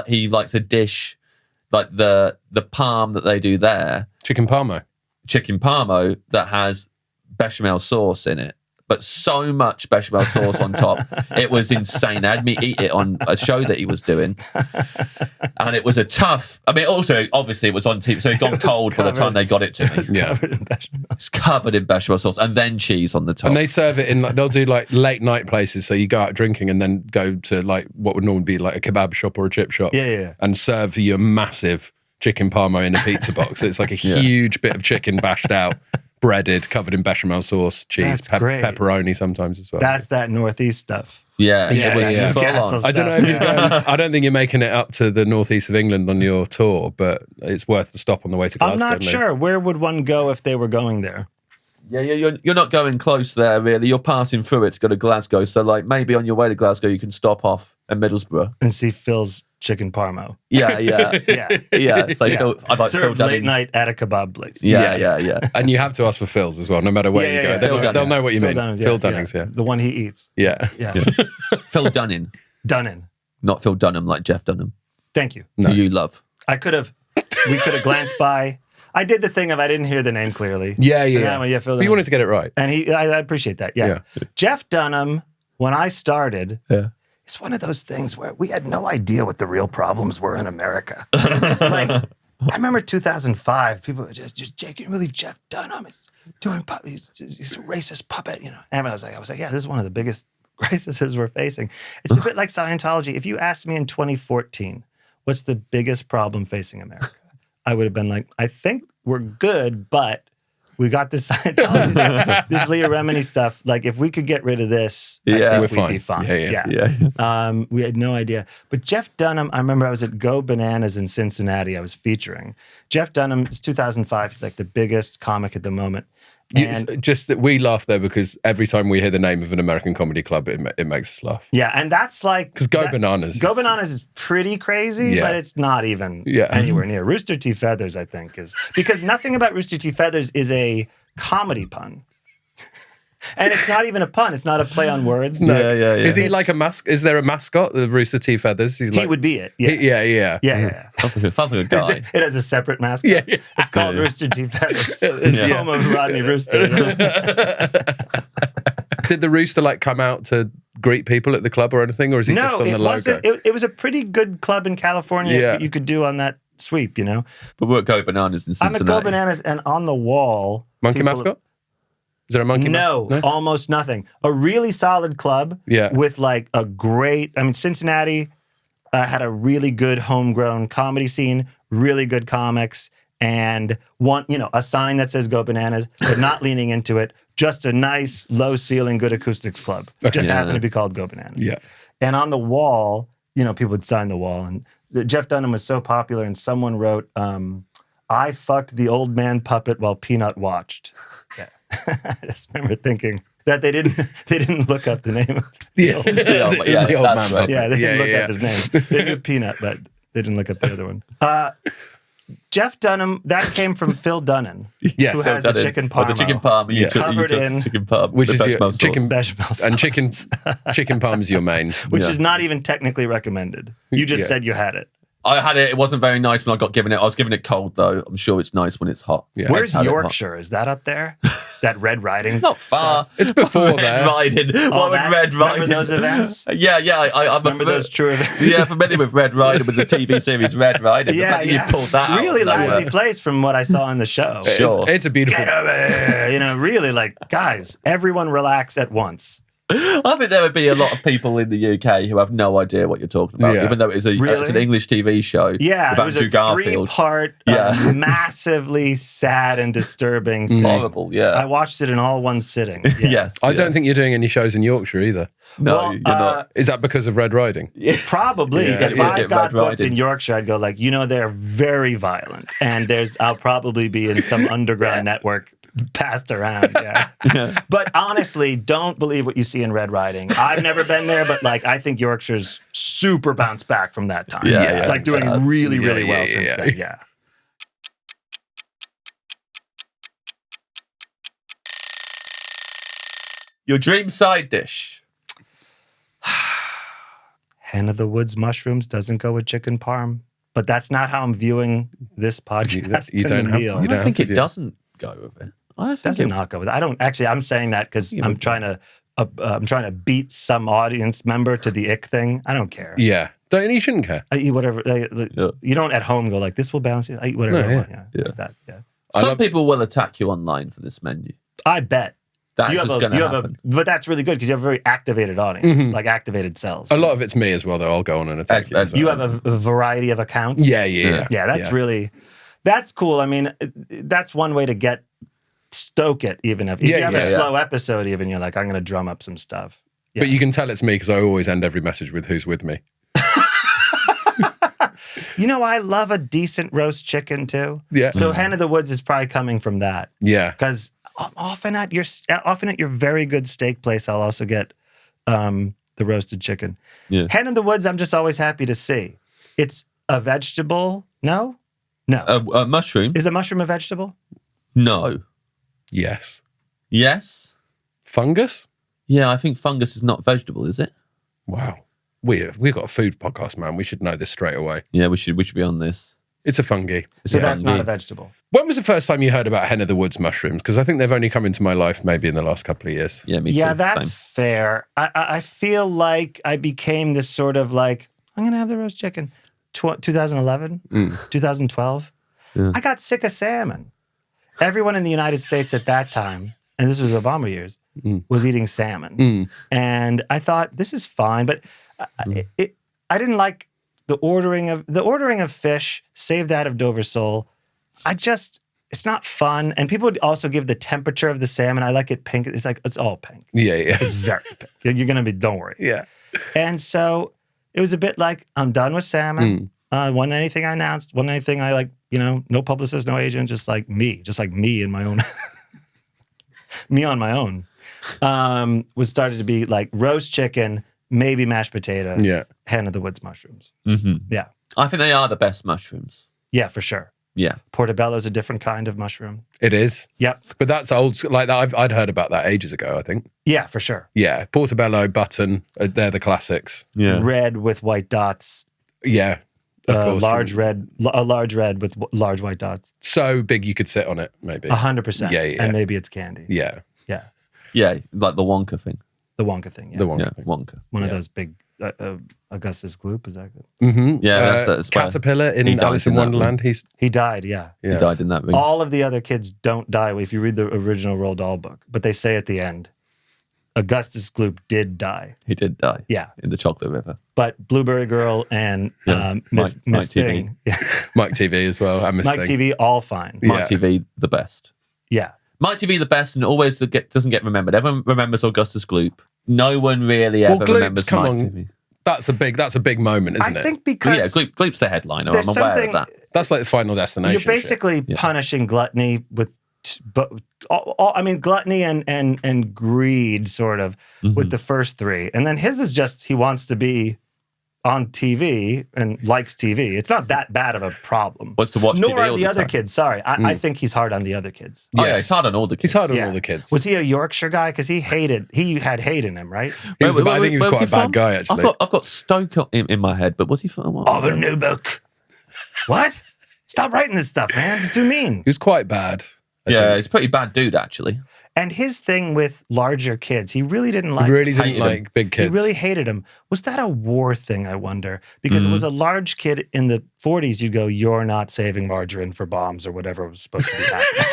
B: he likes a dish like the parm that they do there,
A: Chicken parmo.
B: chicken parmo, that has bechamel sauce in it. But so much bechamel sauce on top, it was insane. They had me eat it on a show that he was doing, and it was a tough. I mean, also obviously it was on TV, so it got cold by the time they got it to me.
A: Yeah.
B: It's covered in bechamel sauce and then cheese on the top.
A: And they serve it in, they'll do like late night places. So you go out drinking and then go to like what would normally be like a kebab shop or a chip shop.
C: Yeah.
A: And serve you a massive chicken parmo in a pizza box. So it's like a huge bit of chicken bashed out, breaded, covered in bechamel sauce, cheese,
C: That's great.
A: pepperoni sometimes as well.
C: That's that northeast stuff.
B: Yeah,
C: Yeah,
B: it was
C: yeah.
B: full
C: Newcastle
B: on.
A: I don't know if you're going, I don't think you're making it up to the northeast of England on your tour, but it's worth the stop on the way to Glasgow.
C: I'm not
A: maybe.
C: sure. Where would one go if they were going there?
B: Yeah, you're not going close there, really. You're passing through it to go to Glasgow. So, like, maybe on your way to Glasgow, you can stop off at Middlesbrough.
C: And see Phil's chicken parmo.
B: Yeah.
C: Yeah.
B: So
C: Yeah.
B: I'd like Phil
C: Served late
B: Dunning's.
C: night at a kebab place.
B: Yeah.
A: And you have to ask for Phil's as well, no matter where you go.
C: Yeah.
A: They'll,
B: Phil
A: they'll
B: Dunning.
A: know what you mean.
C: Dunning's,
A: Phil Dunning's, yeah.
C: The one he eats.
A: Yeah.
C: Yeah.
B: Phil Dunning,
C: Dunning.
B: not Phil Dunham like Jeff Dunham,
C: Thank you.
B: who you love.
C: We could have glanced by. I did the thing of I didn't hear the name clearly.
A: Yeah.
C: Phil
A: But you
C: Dunham.
A: wanted to get it right.
C: And I appreciate that. Yeah. Jeff Dunham, when I started, it's one of those things where we had no idea what the real problems were in America. Like, I remember 2005, people were just Jake, you believe Jeff Dunham is doing he's a racist puppet, And I was like, yeah, this is one of the biggest crises we're facing. It's a bit like Scientology. If you asked me in 2014, what's the biggest problem facing America? I would have been like, I think we're good, but We got this Scientology stuff, this Leah Remini stuff. Like, if we could get rid of this, I think we'd be fine.
A: Yeah.
C: We had no idea. But Jeff Dunham, I remember I was at Go Bananas in Cincinnati. I was featuring. Jeff Dunham, it's 2005. He's like the biggest comic at the moment. And
A: just that we laugh there because every time we hear the name of an American comedy club, it makes us laugh.
C: Yeah, and that's like...
A: Because Go Bananas
C: is pretty crazy, but it's not even anywhere near. Rooster T. Feathers, I think, is... Because nothing about Rooster T. Feathers is a comedy pun. And it's not even a pun. It's not a play on words.
A: No. Yeah. Is he like a mascot? Is there a mascot, the Rooster T. Feathers?
C: He would be it. Yeah.
B: Sounds like a guy.
C: It has a separate mascot. Yeah. It's called Rooster T. Feathers. Home of Rodney Rooster.
A: Did the Rooster like come out to greet people at the club or anything, or is he just on the logo?
C: It was a pretty good club in California you could do on that sweep, you know?
B: But we're at Go Bananas in Cincinnati.
C: I'm at Go Bananas, and on the wall...
A: Monkey mascot? Is there a monkey mascot?
C: No, almost nothing. A really solid club with like a great... I mean, Cincinnati had a really good homegrown comedy scene, really good comics, and a sign that says Go Bananas, but not leaning into it. Just a nice, low-ceiling, good acoustics club. Just happened to be called Go Bananas.
A: Yeah.
C: And on the wall, people would sign the wall. And Jeff Dunham was so popular, and someone wrote, I fucked the old man puppet while Peanut watched. Yeah. I just remember thinking that they didn't look up the name of the old man puppet. Yeah, they didn't look up his name. They knew Peanut, but they didn't look up the other one. Jeff Dunham, that came from Phil Dunnan, who has the chicken parm.
B: The chicken parm,
C: covered in
B: chicken parm,
A: which is your chicken
C: bechamel sauce.
A: And chicken parm's your main,
C: which is not even technically recommended. You just said you had it.
B: I had it. It wasn't very nice when I got given it. I was given it cold though. I'm sure it's nice when it's hot.
C: Yeah. Where's Yorkshire? Is that up there? That Red Riding?
B: It's not far.
C: Stuff?
A: It's before
B: Red
A: there.
B: Riding. What with Red Riding?
C: Remember those events?
B: Yeah. I
C: remember those true events.
B: Yeah, familiar with Red Riding, with the TV series Red Riding.
C: Yeah,
B: you pulled that
C: really
B: out.
C: lousy place from what I saw in the show.
A: Sure, it's a beautiful.
C: Get over there. Really, like, guys, everyone relax at once.
B: I think there would be a lot of people in the UK who have no idea what you're talking about, even though it's an English TV show.
C: Yeah,
B: about
C: it was a three-part, massively sad and disturbing thing.
B: Horrible, yeah.
C: I watched it in all one sitting. Yeah.
B: Yes.
A: I don't think you're doing any shows in Yorkshire either.
B: No, you're not.
A: Is that because of Red Riding?
C: Probably. If I got booked in Yorkshire, I'd go like, they're very violent. And I'll probably be in some underground network passed around, But honestly, don't believe what you see in Red Riding. I've never been there, but like I think Yorkshire's super bounced back from that time. Doing really, really well since then. Yeah.
B: Your dream side dish.
C: Hen of the Woods mushrooms doesn't go with chicken parm, but that's not how I'm viewing this podcast.
A: You don't have to.
B: I don't think it doesn't go with it. I think
C: it not go with it. I don't actually. I'm saying that because I'm trying to beat some audience member to the ick thing. I don't care.
A: Yeah, you shouldn't care.
C: I eat whatever. You don't at home go like this will balance it. I eat whatever I want.
B: Some people will attack you online for this menu.
C: I bet.
B: That's just going to happen.
C: But that's really good because you have a very activated audience, like activated cells.
A: A lot of it's me as well, though. I'll go on and attack you.
C: You have a variety of accounts.
A: Yeah.
C: That's cool. I mean, that's one way to stoke it. Even if you have a slow episode, even you're like, I'm going to drum up some stuff. Yeah.
A: But you can tell it's me because I always end every message with "Who's with me."
C: I love a decent roast chicken too.
A: Yeah.
C: So Hen of the Woods is probably coming from that.
A: Yeah.
C: Because often at your very good steak place, I'll also get the roasted chicken.
B: Yeah.
C: Hen of the Woods, I'm just always happy to see. It's a vegetable. No.
B: A mushroom.
C: Is a mushroom a vegetable?
B: No.
A: Yes.
B: Yes.
A: Fungus?
B: Yeah, I think fungus is not vegetable, is it?
A: Wow. We've got a food podcast, man. We should know this straight away.
B: Yeah, we should be on this.
A: It's a fungi.
C: So that's not a vegetable.
A: When was the first time you heard about Hen of the Woods mushrooms? Because I think they've only come into my life maybe in the last couple of years.
B: Yeah, me too.
C: Yeah, that's fair. I feel like I became this sort of like, I'm going to have the roast chicken. 2011, 2012. Yeah. I got sick of salmon. Everyone in the United States at that time, and this was Obama years, was eating salmon. And I thought, this is fine, but I didn't like the ordering of fish, save that of Dover sole. it's not fun. And people would also give the temperature of the salmon. I like it pink. It's like, it's all pink.
A: Yeah.
C: It's very pink. You're going to be, don't worry.
A: Yeah.
C: And so it was a bit like, I'm done with salmon. Wasn't anything I announced, wasn't anything I like, no publicist, no agent, just like me in my own, me on my own. Was started to be like roast chicken, maybe mashed potatoes, hen of the woods mushrooms.
B: Mm-hmm.
C: Yeah.
B: I think they are the best mushrooms.
C: Yeah, for sure.
B: Yeah.
C: Portobello is a different kind of mushroom.
A: It is.
C: Yep.
A: But that's old, like that. I'd heard about that ages ago, I think.
C: Yeah, for sure.
A: Yeah. Portobello, button, they're the classics.
B: Yeah.
C: Red with white dots.
A: Yeah. Of course.
C: A large red with large white dots.
A: So big you could sit on it, maybe.
C: 100%.
A: Yeah.
C: And maybe it's candy.
A: Yeah.
C: Yeah.
B: Yeah, like the Wonka thing.
C: The Wonka thing, yeah.
A: The Wonka thing.
B: Wonka.
C: One of those big Augustus Gloop, is that good?
A: Mm-hmm.
B: Yeah, that's
A: Caterpillar in Alice in Wonderland.
C: He died, yeah.
B: He died in that ring.
C: All of the other kids don't die if you read the original Roald Dahl book, but they say at the end, Augustus Gloop did die.
B: He did die.
C: Yeah.
B: In the Chocolate River.
C: But Blueberry Girl and Miss
B: Mike
C: Thing.
A: Mike TV as well. And Miss
C: Mike
A: Thing.
C: TV, all fine.
B: Mike TV, the best.
C: Yeah.
B: Mike TV, the best, and always doesn't get remembered. Everyone remembers Augustus Gloop. No one really ever remembers Mike TV.
A: That's a big moment, isn't it?
C: I think because
B: Gloop's the headliner.
C: there's
B: I'm aware of
C: something-
B: that.
A: That's like the Final Destination.
C: you're basically punishing gluttony with, gluttony and greed sort of with the first three. And then his is just, he wants to be on TV and likes TV. It's not that bad of a problem.
B: Wants to watch
C: Nor
B: TV
C: are
B: all
C: the
B: the
C: other
B: time.
C: kids. Sorry. I think he's hard on the other kids.
B: Oh, yeah, he's hard on all the kids.
A: He's hard on
C: Yeah.
A: all the kids.
C: Was he a Yorkshire guy? Because he had hate in him, right?
A: I think he was
B: where
A: quite
B: was
A: a
B: he
A: bad
B: from?
A: guy, actually.
B: I've got Stoke in my head, but was he from?
C: Oh, the new book. What? Stop writing this stuff, man. It's too mean.
A: He was quite bad. I
B: Yeah,
A: think.
B: he's a pretty bad dude, actually.
C: And his thing with larger kids, he really didn't like.
A: He really didn't
B: hated
A: like big kids.
C: He really hated him. Was that a war thing, I wonder? Because it was a large kid in the 40s, you'd go, you're not saving margarine for bombs or whatever was supposed to be happening.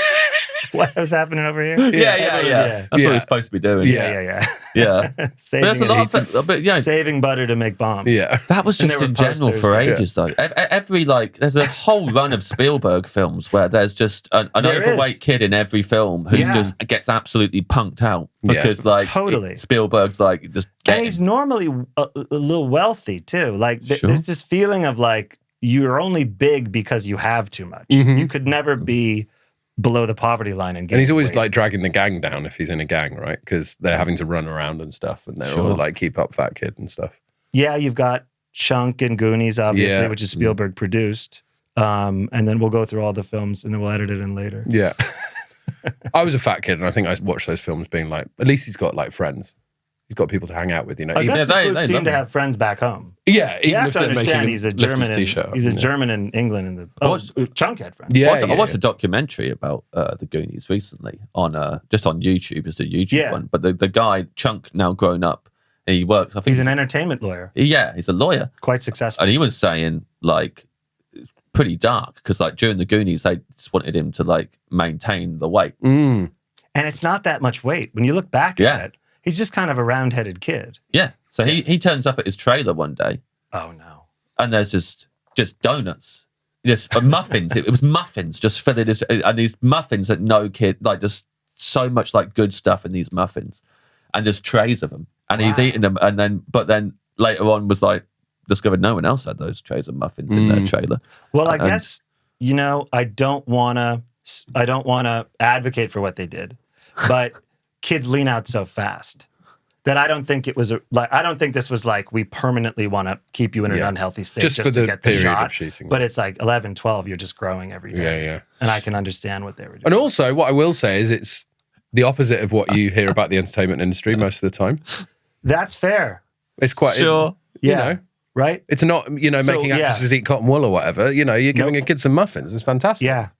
C: What was happening over here?
B: Yeah. That's what he's supposed to be doing.
C: Yeah.
B: Yeah.
C: saving,
B: There's a lot of, but yeah,
C: saving butter to make bombs.
A: Yeah.
B: that was
C: And
B: just
C: there
B: in
C: were
B: general
C: posters.
B: for ages, though. Every there's a whole run of Spielberg films where there's just an
C: There
B: overweight
C: is.
B: kid in every film who
C: Yeah.
B: just gets absolutely punked out
A: Yeah.
B: because
C: Totally.
B: Spielberg's just
C: And
B: getting.
C: he's normally a little wealthy, too. Like,
B: Sure.
C: there's this feeling of like, you're only big because you have too much.
A: Mm-hmm.
C: You could never be below the poverty line and get
A: And he's always
C: away.
A: like dragging the gang down if he's in a gang, right? Because they're having to run around and stuff, and they're all like keep up fat kid and stuff.
C: Yeah, you've got Chunk and Goonies, obviously,
A: Yeah.
C: which is Spielberg produced. And then we'll go through all the films and then we'll edit it in later.
A: Yeah. I was a fat kid, and I think I watched those films being like, at least he's got like friends. He's got people to hang out with, you know.
C: Augustus
B: they
C: Gloop
B: love
C: seemed to
B: him.
C: have friends back home.
A: Yeah,
C: You
A: even
C: have
A: if
C: to
A: they're making
C: understand
A: him
C: he's a
A: lift his
C: German.
A: t-shirt.
C: He's a
A: Yeah.
C: German in England. In the Chunk had friends.
A: Yeah,
B: I watched a documentary about the Goonies recently on just on YouTube, just a YouTube one. But the guy Chunk now grown up, and he works. I think
C: He's an entertainment lawyer,
B: he's a lawyer,
C: quite successful.
B: and he was saying like pretty dark because like during the Goonies they just wanted him to like maintain the weight.
A: Mm.
C: And it's not that much weight. When you look back
B: Yeah.
C: at it, he's just kind of a round-headed kid.
B: Yeah, so he turns up at his trailer one day,
C: Oh, no.
B: and there's just donuts. Just muffins. It was muffins just filling this, and these muffins that no kid like, just so much like good stuff in these muffins, and just trays of them, and he's eating them, but then later on was like discovered no one else had those trays of muffins in their trailer.
C: Well, I
B: And-
C: guess, I don't want to advocate for what they did, but kids lean out so fast that I don't think it was I don't think this was like, we permanently want to keep you in an
A: Yeah.
C: unhealthy state
A: Just
C: just,
A: for
C: to
A: the
C: get the
A: period
C: shot.
A: of shooting.
C: But it's like 11, 12, you're just growing every day.
A: Yeah.
C: And I can understand what they were doing.
A: And also, what I will say is it's the opposite of what you hear about the entertainment industry most of the time.
C: That's fair.
A: It's quite,
B: Sure.
C: Yeah.
A: you know,
C: Right?
A: it's not,
C: So,
A: making
C: yeah.
A: actresses eat cotton wool or whatever. You know, you're giving a kid some muffins. It's fantastic.
C: Yeah.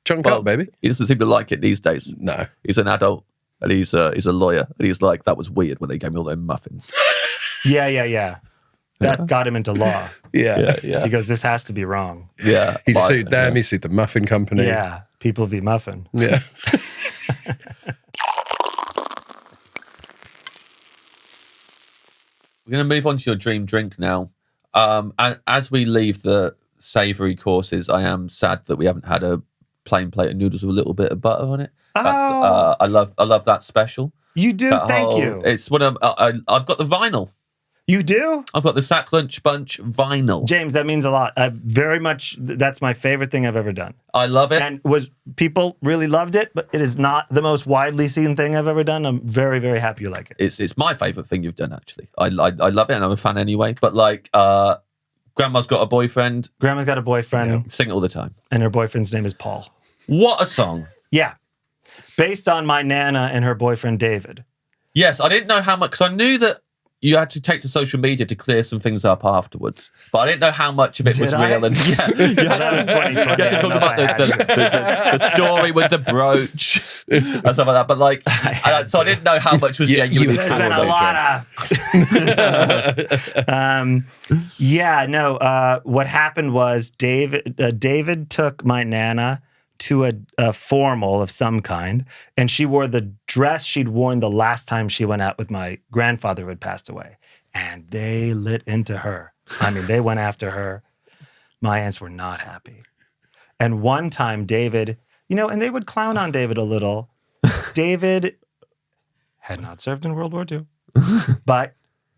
A: Chunk
B: Well,
A: up, baby.
B: He doesn't seem to like it these days.
A: No.
B: He's an adult, and he's a lawyer, and he's like, that was weird when they gave me all them muffins.
C: Yeah. That got him into law.
A: Yeah.
B: Yeah.
C: He goes, this has to be wrong.
B: Yeah,
A: He
B: like,
A: sued them. He sued the muffin company.
C: Yeah. People v. Muffin.
A: Yeah.
B: We're going to move on to your dream drink now. And as we leave the savoury courses, I am sad that we haven't had a plain plate of noodles with a little bit of butter on it.
C: Oh.
B: I love that special.
C: You do? Thank you.
B: It's one of I've got the vinyl.
C: You do?
B: I've got the Sack Lunch Bunch vinyl.
C: James, that means a lot. That's my favorite thing I've ever done.
B: I love it.
C: And people really loved it, but it is not the most widely seen thing I've ever done. I'm very, very happy you like it.
B: It's my favorite thing you've done, actually. I love it, and I'm a fan anyway. But like, Grandma's got a boyfriend.
C: Grandma's got a boyfriend.
B: Sing it all the time.
C: And her boyfriend's name is Paul.
B: What a song.
C: Yeah. Based on my Nana and her boyfriend, David.
B: Yes, I didn't know how much, because I knew that you had to take to social media to clear some things up afterwards. But I didn't know how much of it was real. And you had to talk about the story with the brooch and stuff like that. But like, I didn't know how much was genuinely
C: There's been a lot of... what happened was David took my Nana to a formal of some kind, and she wore the dress she'd worn the last time she went out with my grandfather who had passed away. And they lit into her. I mean, they went after her. My aunts were not happy. And one time David, and they would clown on David a little. David had not served in World War II, but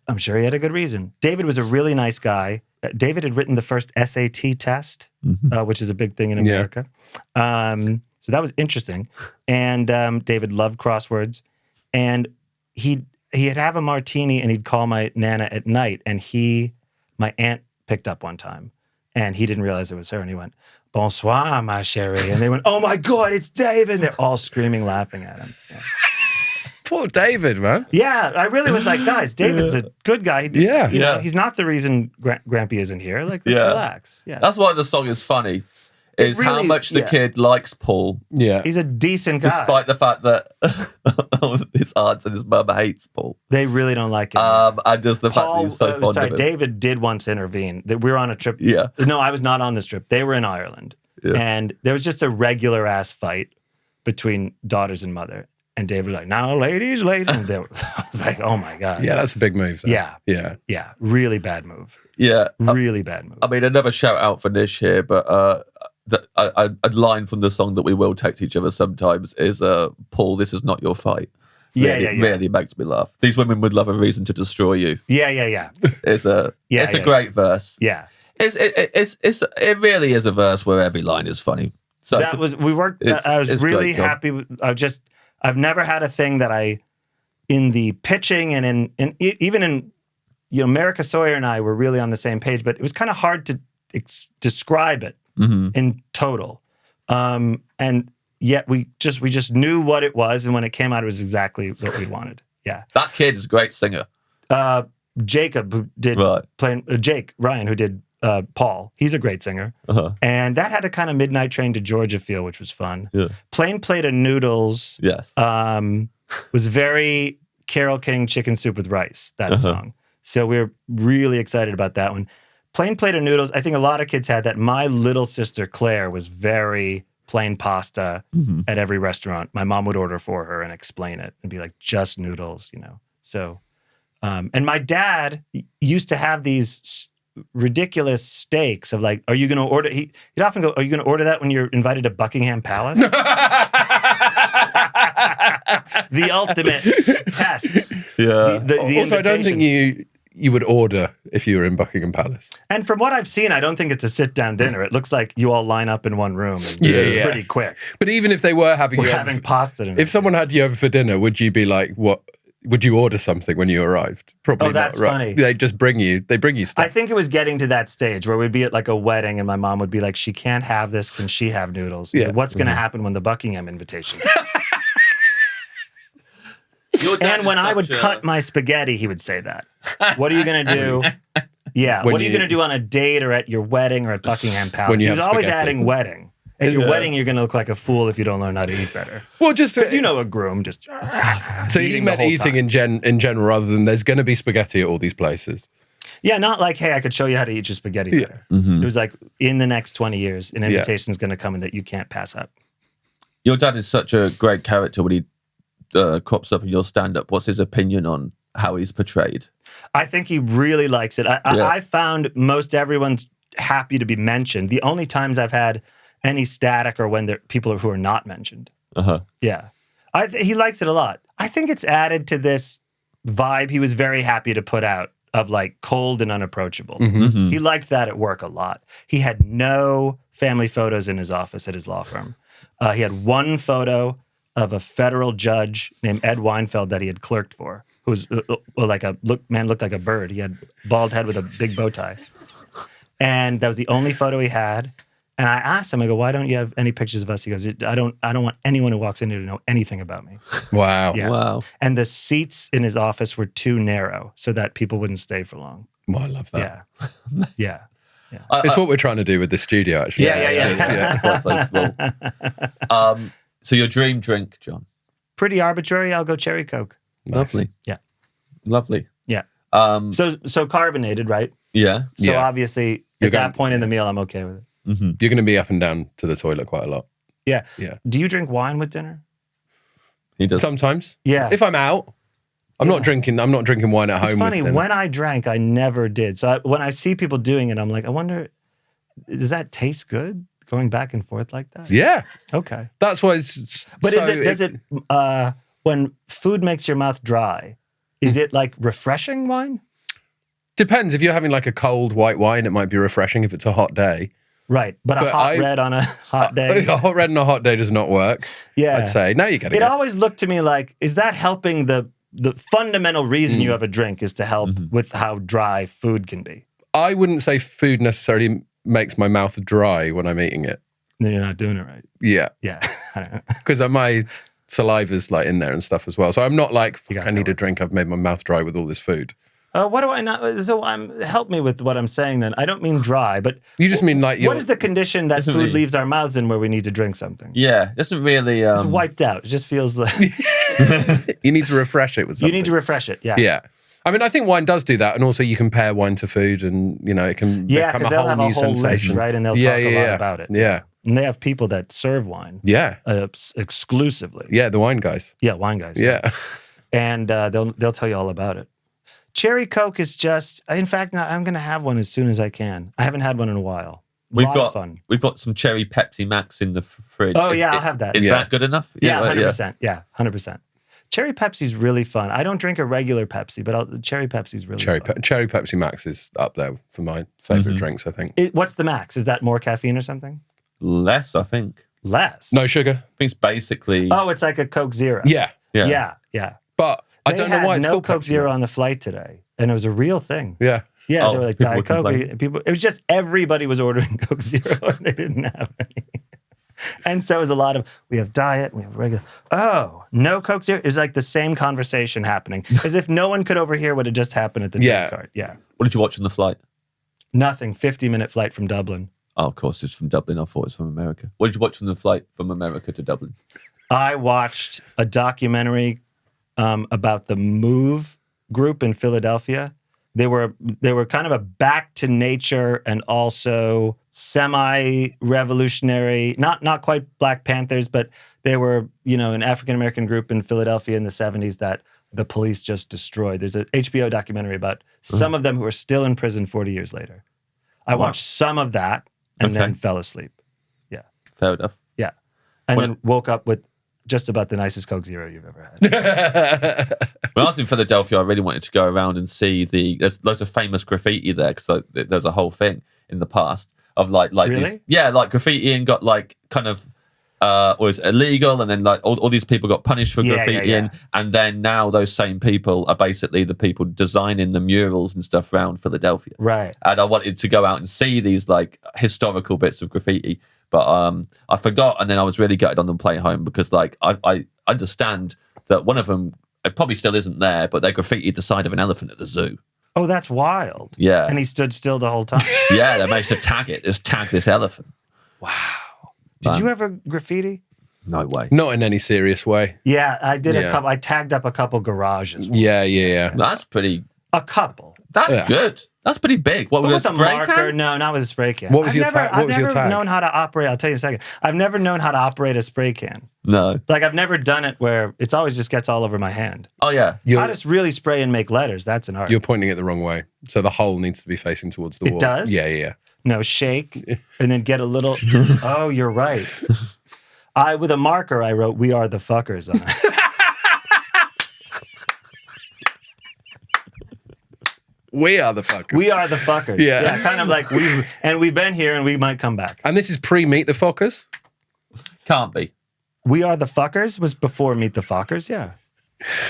C: I'm sure he had a good reason. David was a really nice guy. David had written the first SAT test, which is a big thing in America. So that was interesting. And David loved crosswords. And he'd have a martini and he'd call my Nana at night. And my aunt picked up one time. And he didn't realize it was her. And he went, "Bonsoir, ma chérie." And they went, "Oh my God, it's David." And they're all screaming, laughing at him. Yeah.
A: Poor David, man.
C: Yeah, I really was like, guys, David's a good guy. He's not the reason Grampy isn't here. Like, let's relax. Yeah,
B: that's why the song is funny. Is really, how much the kid likes Paul.
C: Yeah, he's a decent guy,
B: despite the fact that his aunts and his mum hates Paul.
C: They really don't like him.
B: And just the fact that he's so fond of him.
C: David did once intervene. We were on a trip.
B: Yeah,
C: no, I was not on this trip. They were in Ireland, and there was just a regular ass fight between daughters and mother. And David was like, "Now, ladies." And I was like, "Oh my God."
A: Yeah, that's a big move. Though.
C: Yeah. Really bad move.
B: Yeah.
C: Really bad move.
B: I mean, another shout out for Nish here, but a line from the song that we will text each other sometimes is, "Paul, this is not your fight." Really makes me laugh. These women would love a reason to destroy you.
C: Yeah.
B: It's a great verse.
C: Yeah.
B: It really is a verse where every line is funny. So
C: I was really happy. I've never had a thing that in the pitching and even in, America Sawyer and I were really on the same page, but it was kind of hard to describe it in total. And yet we just knew what it was. And when it came out, it was exactly what we wanted. Yeah.
B: That kid is a great singer.
C: Jacob, who did Jake Ryan, who did Paul. He's a great singer. And that had a kind of Midnight Train to Georgia feel, which was fun. Yeah. Plain Plate of Noodles was very Carole King Chicken Soup with Rice, that song. So we were really excited about that one. Plain Plate of Noodles, I think a lot of kids had that. My little sister Claire was very plain pasta at every restaurant. My mom would order for her and explain it and be like, "Just noodles," So, and my dad used to have these ridiculous stakes of like, are you going to order? He'd often go, "Are you going to order that when you're invited to Buckingham Palace?" The ultimate test.
B: Yeah.
A: Also, I don't think you would order if you were in Buckingham Palace.
C: And from what I've seen, I don't think it's a sit-down dinner. It looks like you all line up in one room. And it's pretty quick.
A: But even if they were having
C: pasta,
A: if someone had you over for dinner, would you be like, what? Would you order something when you arrived? Probably
C: that's
A: not, right?
C: Funny.
A: They just bring you stuff.
C: I think it was getting to that stage where we'd be at like a wedding and my mom would be like, "She can't have this. Can she have noodles?" Yeah. What's going to happen when the Buckingham invitation comes? And when I would cut my spaghetti, he would say that. "What are you going to do?" Yeah. What are you going to do on a date or at your wedding or at Buckingham Palace? He was always adding wedding. At your wedding, you're going to look like a fool if you don't learn how to eat better.
A: Well, just
C: because a groom just.
A: So you meant eating in general, rather than there's going to be spaghetti at all these places.
C: Yeah, not like, "Hey, I could show you how to eat your spaghetti better." It was like, in the next 20 years, an invitation is going to come in that you can't pass up.
B: Your dad is such a great character when he crops up in your stand-up. What's his opinion on how he's portrayed?
C: I think he really likes it. I found most everyone's happy to be mentioned. The only times I've had any static or when there people who are not mentioned.
B: Uh-huh.
C: Yeah. He likes it a lot. I think it's added to this vibe he was very happy to put out of like cold and unapproachable.
B: Mm-hmm.
C: He liked that at work a lot. He had no family photos in his office at his law firm. He had one photo of a federal judge named Ed Weinfeld that he had clerked for, who was looked like a bird. He had bald head with a big bow tie. And that was the only photo he had. And I asked him, I go, why don't you have any pictures of us? He goes, I don't want anyone who walks in here to know anything about me.
A: Wow.
C: Yeah.
B: Wow.
C: And the seats in his office were too narrow so that people wouldn't stay for long.
A: Well, I love that.
C: Yeah. Yeah.
A: It's what we're trying to do with this studio, actually.
C: Yeah.
B: So small. So your dream drink, John?
C: Pretty arbitrary. I'll go cherry Coke.
A: Nice.
B: Lovely.
C: Yeah.
B: Lovely.
C: Yeah.
B: Um,
C: So carbonated, right?
B: yeah.
C: So
A: Yeah.
C: obviously
A: You're
C: at that
A: going-
C: point in the meal, I'm okay with it.
B: Mm-hmm.
A: You're going to be up and down to the toilet quite a lot.
C: Yeah.
A: Yeah.
C: Do you drink wine with dinner?
B: He does.
A: Sometimes.
C: Yeah.
A: If I'm out, I'm not drinking wine at home.
C: It's funny,
A: with dinner.
C: when I drank, I never did. So when I see people doing it, I'm like, I wonder, does that taste good? Going back and forth like that?
A: Yeah.
C: Okay.
A: That's why it's
C: But
A: so,
C: does it when food makes your mouth dry, is it like refreshing wine?
A: depends. If you're having like a cold white wine, it might be refreshing if it's a hot day.
C: Right. But a
A: But
C: hot red on a hot day.
A: A hot red on a hot day does not work.
C: Yeah.
A: I'd say. No, you got to
C: It
A: go.
C: always looked to me like, is that helping the fundamental reason you have a drink is to help with how dry food can be?
A: I wouldn't say food necessarily makes my mouth dry when I'm eating it.
C: Then you're not doing it right.
A: Yeah.
C: Yeah. I don't know.
A: Because my saliva's like in there and stuff as well. So I'm not like,
C: You got
A: I need
C: that
A: a drink. I've made my mouth dry with all this food.
C: What do I not? So help me with what I'm saying then. I don't mean dry, but
A: You just mean like
C: what is the condition that
B: Doesn't
C: food
B: really-
C: leaves our mouths in where we need to drink something?
B: Yeah. Doesn't really.
C: It's wiped out. It just feels like
A: you need to refresh it with
C: you
A: something.
C: need to refresh it. Yeah.
A: Yeah. I mean, I think wine does do that. And also you can pair wine to food and, it can
C: Yeah,
A: become
C: because
A: a
C: they'll
A: whole
C: have
A: new
C: a whole
A: sensation.
C: list, right? And they'll
A: Yeah,
C: talk
A: yeah,
C: a lot
A: yeah.
C: about it.
A: Yeah.
C: And they have people that serve wine
A: Yeah.
C: exclusively.
A: Yeah, the wine guys.
C: Yeah, wine guys.
A: Yeah.
C: And they'll tell you all about it. Cherry Coke is just, in fact, I'm going to have one as soon as I can. I haven't had one in a while.
B: We've
C: Lot of fun.
B: some cherry Pepsi Max in the fridge.
C: Oh, yeah, I'll have that.
B: Is
A: Yeah.
B: that good enough?
C: Yeah, 100%. Yeah, 100%. Cherry Pepsi's really fun. I don't drink a regular Pepsi, but cherry Pepsi's really fun.
A: Cherry Pepsi Max is up there for my favorite drinks, I think.
C: What's the max? Is that more caffeine or something?
B: Less, I think.
C: Less.
A: No sugar.
B: I think it's basically.
C: Oh, it's like a Coke Zero.
A: Yeah.
C: Yeah.
A: But I don't know why it's
C: no
A: called
C: Coke
A: Pepsi
C: Zero
A: Max.
C: on the flight today, and it was a real thing.
A: Yeah.
C: Yeah,
B: Oh,
C: they were like
B: people
C: Diet
B: were
C: Coke.
B: complaining.
C: People, it was just everybody was ordering Coke Zero, and they didn't have any. And so it was a lot of, we have diet, we have regular. Oh, no Coke Zero. It was like the same conversation happening, as if no one could overhear what had just happened at the
A: Yeah.
C: drink cart. Yeah,
B: What did you watch on the flight?
C: nothing. 50-minute flight from Dublin.
B: Oh, of course, it's from Dublin. I thought it was from America. What did you watch on the flight from America to Dublin?
C: I watched a documentary about the Move group in Philadelphia. They were kind of a back to nature and also semi-revolutionary, not quite Black Panthers, but they were, an African American group in Philadelphia in the 70s that the police just destroyed. There's an HBO documentary about some of them who are still in prison 40 years later. I watched some of that and then fell asleep. Yeah.
B: Fair enough.
C: Yeah. And then woke up with just about the nicest Coke Zero you've ever had.
B: When I was in Philadelphia, I really wanted to go around and see there's loads of famous graffiti there because there's a whole thing in the past of like
C: Really?
B: these, like graffiti and got like kind of was illegal, and then like all these people got punished for graffitiing, and then now those same people are basically the people designing the murals and stuff around Philadelphia.
C: Right.
B: And I wanted to go out and see these like historical bits of graffiti, but I forgot, and then I was really gutted on the plane home because like I understand that one of them, it probably still isn't there, but they graffitied the side of an elephant at the zoo.
C: Oh, that's wild.
B: Yeah.
C: And he stood still the whole time.
B: Yeah, they managed to tag it. Just tag this elephant.
C: Wow. Did you ever graffiti?
B: No way.
A: Not in any serious way.
C: Yeah, I did a
A: Yeah.
C: couple. I tagged up a couple garages. once.
A: Yeah.
B: That's pretty.
C: A couple.
B: That's
A: Yeah.
B: good. That's pretty big. What
C: But
B: was
C: with
B: a
C: a
B: spray
C: marker?
B: can?
C: No, not with a spray can.
A: What was your tag? What was your
C: I've never
A: tag?
C: known how to operate. I'll tell you in a second. I've never known how to operate a spray can.
B: No.
C: Like I've never done it where it's always just gets all over my hand.
B: Oh yeah.
C: I just really spray and make letters. That's an art.
A: You're pointing it the wrong way. So the hole needs to be facing towards the
C: It
A: wall.
C: does?
A: Yeah.
C: No, shake, and then get a little. Oh, you're right. With a marker, I wrote, "We are the fuckers" on it.
A: We are the fuckers.
C: We are the fuckers.
A: Yeah.
C: Kind of like we've been here and we might come back.
A: And this is pre-Meet the Fockers?
B: Can't be.
C: We are the fuckers was before Meet the Fockers, yeah.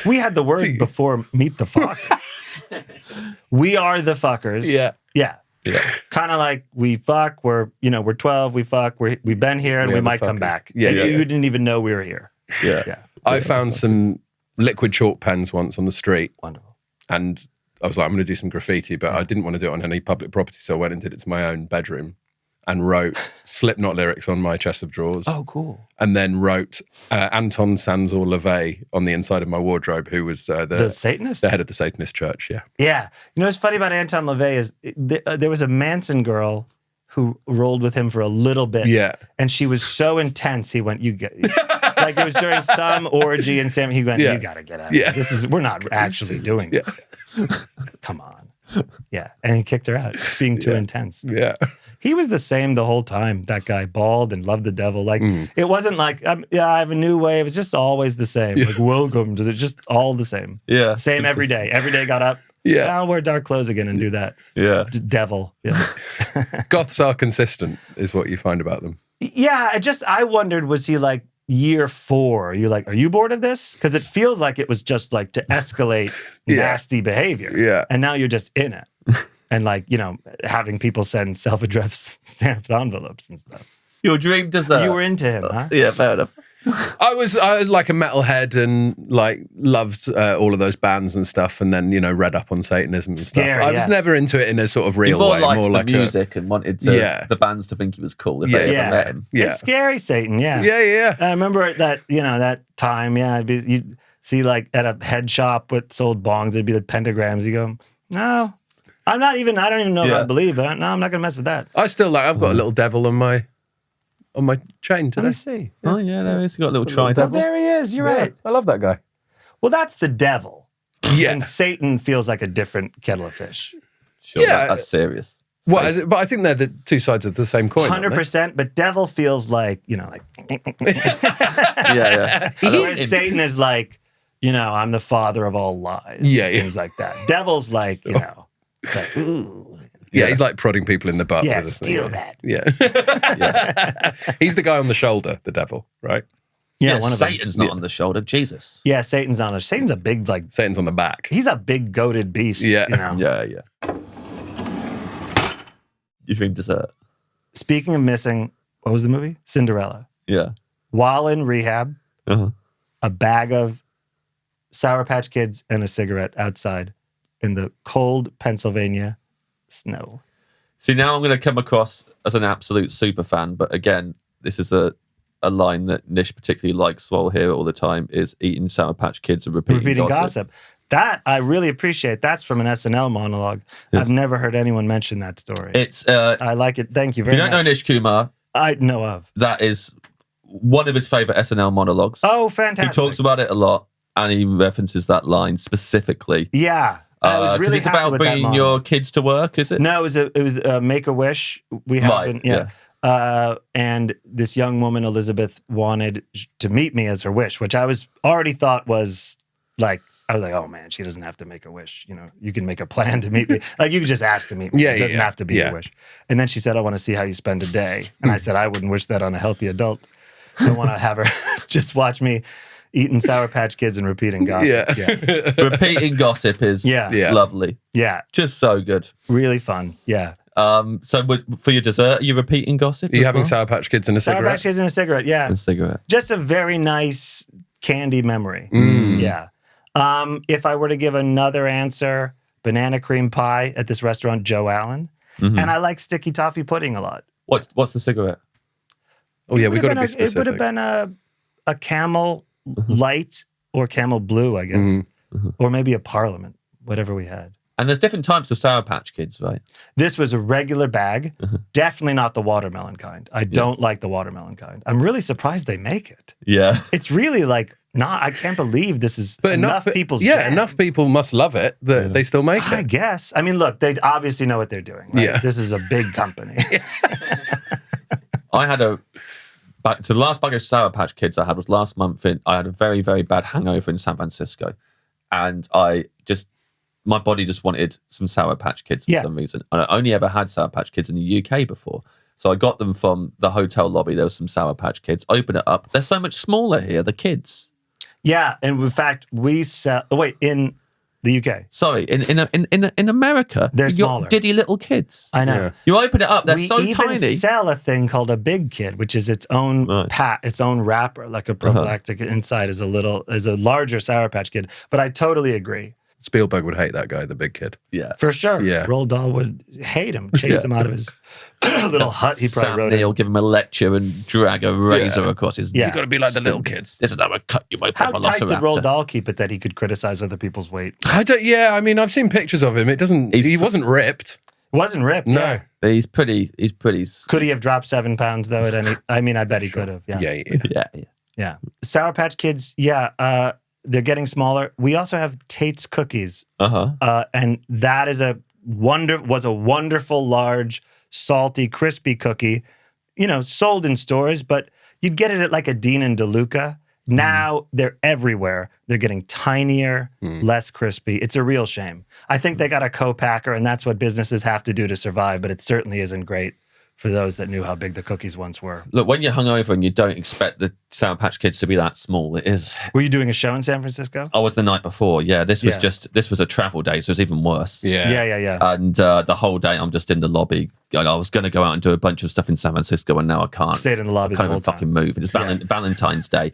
C: We had the word before Meet the Fockers. We are the fuckers.
A: Yeah.
C: Yeah. Kind of like we fuck, we're 12, we fuck, we've been here and we might come back.
A: Yeah,
C: And
A: yeah.
C: you didn't even know we were here.
B: Yeah.
A: I found some liquid chalk pens once on the street.
C: Wonderful.
A: And I was like, I'm going to do some graffiti, but I didn't want to do it on any public property, so I went and did it to my own bedroom and wrote Slipknot lyrics on my chest of drawers.
C: Oh, cool.
A: And then wrote Anton Sanzor LaVey on the inside of my wardrobe, who was
C: The Satanist?
A: the head of the Satanist church, yeah.
C: Yeah. You know what's funny about Anton LaVey is there was a Manson girl who rolled with him for a little bit.
A: Yeah.
C: And she was so intense, he went, you get... Like it was during some orgy in Sam, he went, you got to get out of here. We're not actually doing this. Come on. Yeah. And he kicked her out, being too intense.
A: Yeah.
C: He was the same the whole time, that guy, bald and loved the devil. Like, it wasn't like, I have a new way. It was just always the same. Like, welcome to just all the same.
B: Yeah.
C: Same every day. Every day got up.
A: Yeah.
C: I'll wear dark clothes again and do that.
B: Yeah.
C: Devil. Yeah.
A: Goths are consistent, is what you find about them.
C: Yeah. I wondered, was he like year 4? You're like, are you bored of this? Because it feels like it was just like to escalate nasty behavior.
A: Yeah.
C: And now you're just in it. And like, having people send self-addressed stamped envelopes and stuff.
B: Your dream dessert.
C: You were into him, huh?
B: Yeah, fair enough.
A: I was like a metalhead and like loved all of those bands and stuff, and then read up on Satanism and stuff.
C: Scary,
A: I was never into it in a sort of real
B: More
A: way,
B: liked
A: more
B: the
A: like
B: music and wanted the bands to think he was cool if they ever met him.
A: Yeah.
C: It's scary, Satan, yeah.
A: Yeah.
C: I remember that, that time, you'd see like at a head shop what sold bongs, there'd be the pentagrams. You go, no, I don't even know if I believe, but no, I'm not going to mess with that.
A: I still I've got a little devil on my chain today.
C: Let me see.
B: Oh, yeah, there he is. He got a little tri
C: Oh,
B: devil.
C: there he is. You're right.
A: I love that guy.
C: Well, that's the devil.
A: Yeah.
C: And Satan feels like a different kettle of fish.
B: Sure,
A: Yeah.
B: that's serious.
A: What is it? But I think they're the two sides of the same coin.
C: 100%, but devil feels like, like...
B: Yeah.
C: Whereas Satan is like, I'm the father of all lies.
A: Yeah.
C: Things like that. Devil's like, like, ooh.
A: Yeah, he's like prodding people in the butt.
C: Yeah,
A: with his
C: steal
A: thing.
C: that.
A: Yeah. He's the guy on the shoulder, the devil, right?
C: Yeah, one of them.
B: Satan's not on the shoulder. Jesus.
C: Yeah, Satan's on us. Satan's a big, like,
A: Satan's on the back.
C: he's a big goated beast.
A: Yeah.
B: Yeah. You dream dessert.
C: Speaking of missing, what was the movie? Cinderella.
B: Yeah.
C: While in rehab,
B: Uh-huh.
C: a bag of Sour Patch Kids and a cigarette outside in the cold Pennsylvania snow.
B: See, now I'm going to come across as an absolute super fan, but again, this is a line that Nish particularly likes, so I'll hear it all the time, is eating Sour Patch Kids and repeating gossip.
C: That I really appreciate. That's from an SNL monologue.
B: Yes.
C: I've never heard anyone mention that story.
B: It's
C: I like it. Thank you
B: if
C: very
B: you don't
C: much.
B: know Nish Kumar,
C: I know of.
B: that is one of his favorite SNL monologues.
C: Oh,
B: He
C: fantastic.
B: talks about it a lot, and he references that line specifically.
C: Yeah. I was really
B: it's
C: happy
B: about
C: with that
B: bringing your kids to work, is it?
C: No, it was Make-A-Wish. We haven't,
B: Right,
C: and this young woman, Elizabeth, wanted to meet me as her wish, which I was already thought was like, I was like, oh man, she doesn't have to make a wish. You can make a plan to meet me. Like you could just ask to meet me. It doesn't have to be a wish. And then she said, I want to see how you spend a day. And I said, I wouldn't wish that on a healthy adult. I want to have her just watch me eating Sour Patch Kids and repeating gossip. Yeah.
B: Repeating gossip is lovely.
C: Yeah.
B: Just so good.
C: Really fun. Yeah.
B: So for your dessert, are you repeating gossip?
A: Are you having Sour Patch Kids and a
C: Sour
A: cigarette?
C: Patch Kids and a cigarette. Yeah.
B: A cigarette.
C: Just a very nice candy memory. Yeah. If I were to give another answer, banana cream pie at this restaurant, Joe Allen.
B: Mm-hmm.
C: And I like sticky toffee pudding a lot.
B: What's the cigarette?
A: Oh yeah, we got to be specific.
C: It would have been a Camel Light or Camel Blue, I guess. Or maybe a Parliament, whatever we had.
B: And there's different types of Sour Patch Kids, right?
C: This was a regular bag. Definitely not the watermelon kind. I don't like the watermelon kind. I'm really surprised they make it.
B: Yeah.
C: It's really like I can't believe this is
A: But
C: enough people's
A: yeah,
C: jam.
A: enough people must love it that they still make
C: I
A: it.
C: guess. I mean, look, they obviously know what they're doing. Right?
A: Yeah.
C: This is a big company.
B: I had the last bag of Sour Patch Kids I had was last month. I had a very, very bad hangover in San Francisco, and my body just wanted some Sour Patch Kids for some reason. And I only ever had Sour Patch Kids in the UK before. So I got them from the hotel lobby. There was some Sour Patch Kids. Open it up. They're so much smaller here, the kids.
C: Yeah, and in fact, we sell. Oh, wait, in the UK.
B: Sorry, in America,
C: They're
B: you're
C: smaller.
B: diddy little kids.
C: I know.
A: Yeah.
B: You open it up, they're
C: We
B: so
C: even
B: tiny.
C: sell a thing called a Big Kid, which is its own its own wrapper, like a prophylactic. Inside is a larger Sour Patch Kid. But I totally agree.
A: Spielberg would hate that guy, the big kid.
B: Yeah.
C: For sure.
A: Yeah.
C: Roald Dahl would hate him, chase him out of his little hut he probably
B: Sam
C: wrote
B: Neill
C: in.
B: give him a lecture and drag a razor across his
C: Yeah.
A: You've got to be like the little kids.
B: This is how I cut you open
C: How
B: a
C: tight did
B: velociraptor.
C: Roald Dahl keep it that he could criticize other people's weight?
A: I mean, I've seen pictures of him. It doesn't. He wasn't ripped.
C: It wasn't ripped.
A: No.
C: Yeah.
B: He's pretty.
C: Could he have dropped 7 pounds though? At any? I mean, I bet he could have. Yeah.
A: Yeah.
B: Yeah.
C: Sour Patch Kids. Yeah. They're getting smaller. We also have Tate's cookies. And that is was a wonderful, large, salty, crispy cookie, sold in stores, but you'd get it at like a Dean and DeLuca. Now they're everywhere. They're getting tinier, less crispy. It's a real shame. I think they got a co-packer, and that's what businesses have to do to survive, but it certainly isn't great for those that knew how big the cookies once were.
B: Look, when you're hungover and you don't expect the Sour Patch Kids to be that small, it is.
C: Were you doing a show in San Francisco?
B: I was the night before. Yeah, this was a travel day, so it's even worse.
A: Yeah.
B: And the whole day I'm just in the lobby. I was going to go out and do a bunch of stuff in San Francisco, and now I can't.
C: Stayed in the lobby
B: I can't
C: the
B: even
C: whole
B: fucking move. It was Valentine's Day.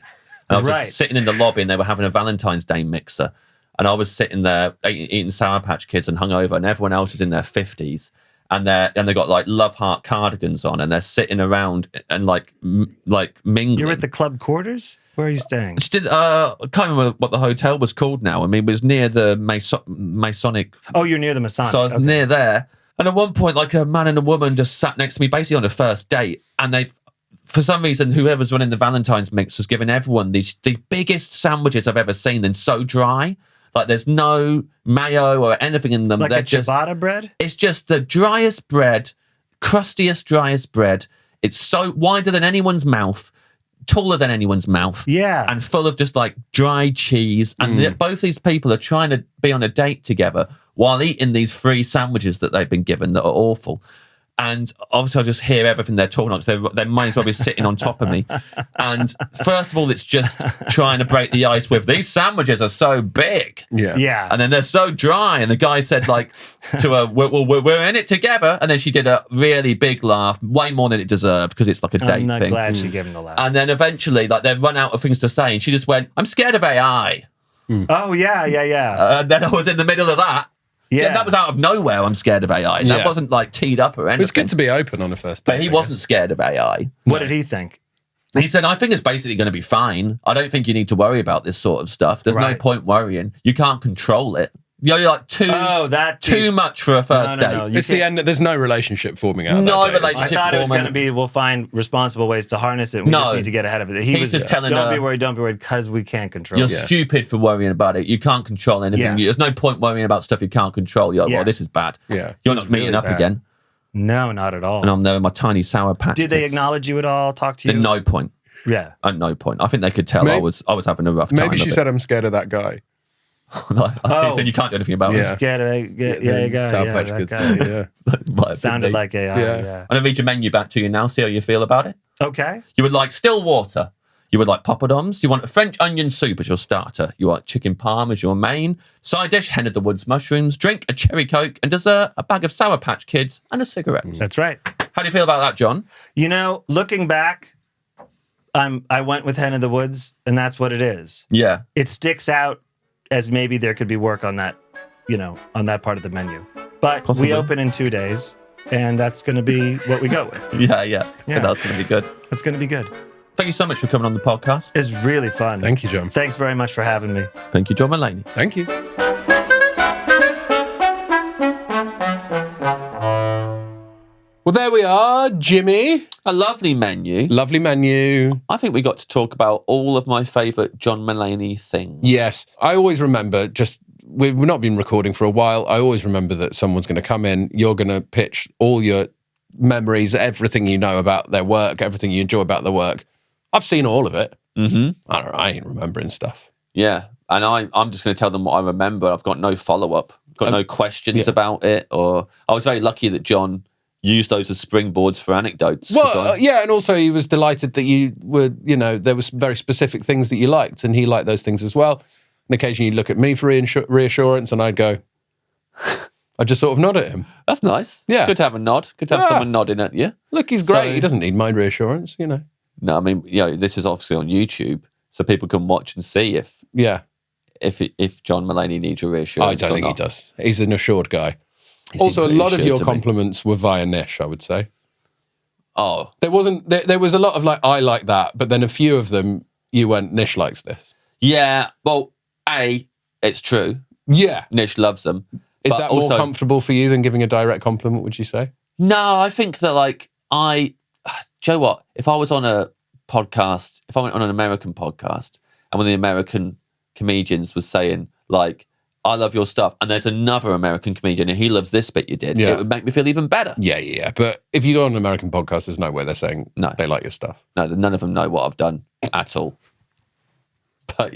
B: And I was just sitting in the lobby, and they were having a Valentine's Day mixer. And I was sitting there eating Sour Patch Kids and hungover, and everyone else is in their 50s. And they got like love heart cardigans on, and they're sitting around and like mingling.
C: You're at the club quarters? Where are you staying?
B: I can't remember what the hotel was called now. I mean, it was near the Masonic.
C: Oh, you're near the Masonic.
B: So I was near there. And at one point, like a man and a woman just sat next to me, basically on a first date. And for some reason, whoever's running the Valentine's mix was giving everyone the biggest sandwiches I've ever seen. They're so dry. Like there's no mayo or anything in them.
C: Like
B: They're
C: a ciabatta bread?
B: It's just the driest bread, driest bread. It's so wider than anyone's mouth, taller than anyone's mouth.
C: Yeah.
B: And full of just like dry cheese. And both these people are trying to be on a date together while eating these free sandwiches that they've been given that are awful. And obviously I just hear everything they're talking about. They might as well be sitting on top of me. And first of all, it's just trying to break the ice with, these sandwiches are so big.
C: Yeah.
B: And then they're so dry. And the guy said like to her, we're in it together. And then she did a really big laugh, way more than it deserved, because it's like a date
C: I'm not
B: thing.
C: glad she gave him the laugh.
B: And then eventually, like, they run out of things to say. And she just went, I'm scared of AI.
C: Oh, yeah.
B: And then I was in the middle of that. Yeah, that was out of nowhere. I'm scared of AI. That wasn't like teed up or anything.
A: It's good to be open on a first date.
B: But he wasn't scared of AI.
C: What did he think?
B: He said, I think it's basically going to be fine. I don't think you need to worry about this sort of stuff. There's no point worrying. You can't control it. You're like too much for a first date.
C: No.
A: It's the end. There's no relationship forming out.
B: No
A: that day.
B: relationship.
C: I thought it was going to be, we'll find responsible ways to harness it. We just need to get ahead of it. He was
B: just telling
C: don't
B: her,
C: be worried, because we can't control
B: you're
C: it.
B: stupid for worrying about it. You can't control anything.
C: Yeah.
B: There's no point worrying about stuff you can't control. You're like, well, this is bad.
A: Yeah.
B: You're not meeting
C: really
B: up
C: bad.
B: again.
C: No, not at all.
B: And I'm there with my tiny Sour Patch
C: Did they
B: Kids.
C: acknowledge you at all? Talk to you?
B: At no point.
C: Yeah.
B: At no point. I think they could tell I was having a rough time.
A: Maybe she said, I'm scared of that guy.
B: He said, you can't do anything about
A: Yeah.
B: it.
C: Scared of you got
A: Sour
C: yeah,
A: Patch
C: that
A: Kids.
C: guy.
A: Yeah.
C: Sounded like AI.
A: Yeah.
C: Yeah.
B: I'm going to read your menu back to you now, see how you feel about it.
C: Okay.
B: You would like still water. You would like poppadoms. You want a French onion soup as your starter. You want chicken parm as your main. Side dish, hen of the woods mushrooms. Drink, a cherry coke. And dessert, a bag of Sour Patch Kids and a cigarette.
C: That's right.
B: How do you feel about that, John?
C: Looking back, I went with Hen of the Woods, and that's what it is.
B: Yeah.
C: It sticks out as maybe there could be work on that, on that part of the menu. But
B: Possibly.
C: we open in 2 days, and that's going to be what we go with.
B: Yeah. That's going to be good.
C: It's going to be good.
B: Thank you so much for coming on the podcast.
C: It's really fun.
A: Thank you, John.
C: Thanks very much for having me.
B: Thank you, John Mulaney.
A: Thank you. Well, there we are, Jimmy.
B: A lovely menu.
A: Lovely menu.
B: I think we got to talk about all of my favourite John Mulaney things.
A: Yes. I always remember we've not been recording for a while. I always remember that someone's going to come in. You're going to pitch all your memories, everything you know about their work, everything you enjoy about their work. I've seen all of it.
B: Mm-hmm.
A: I don't know. I ain't remembering stuff.
B: Yeah. And I'm just going to tell them what I remember. I've got no follow-up. I've got no questions about it. Or I was very lucky that John used those as springboards for anecdotes.
A: Well, yeah, and also he was delighted that you were, there was very specific things that you liked, and he liked those things as well. And occasionally you'd look at me for reassurance, and I'd go, I'd just sort of nod at him.
B: That's nice.
A: Yeah.
B: It's good to have a nod. Good to have someone nodding at you.
A: Look, he's great. He doesn't need my reassurance,
B: No, I mean, this is obviously on YouTube, so people can watch and see if John Mulaney needs your reassurance.
A: I don't think he does. He's an assured guy.
B: Also,
A: a lot of your compliments were via Nish, I would say.
B: Oh.
A: There was a lot of I like that, but then a few of them you went, Nish likes this.
B: Yeah, well, it's true.
A: Yeah.
B: Nish loves them.
A: Is that more comfortable for you than giving a direct compliment, would you say?
B: No, I think that do you know what? If I was on a podcast, if I went on an American podcast and one of the American comedians was saying I love your stuff, and there's another American comedian and he loves this bit you did, it would make me feel even better.
A: Yeah. But if you go on an American podcast, there's no way they're saying they like your stuff.
B: No, none of them know what I've done at all. But,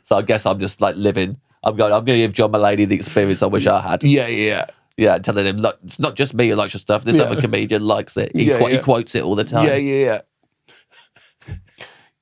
B: so I guess I'm just living. I'm going to give John Mulaney the experience I wish I had.
A: Yeah.
B: Yeah, telling him, look, it's not just me who likes your stuff. This other comedian likes it. He quotes it all the time.
A: Yeah.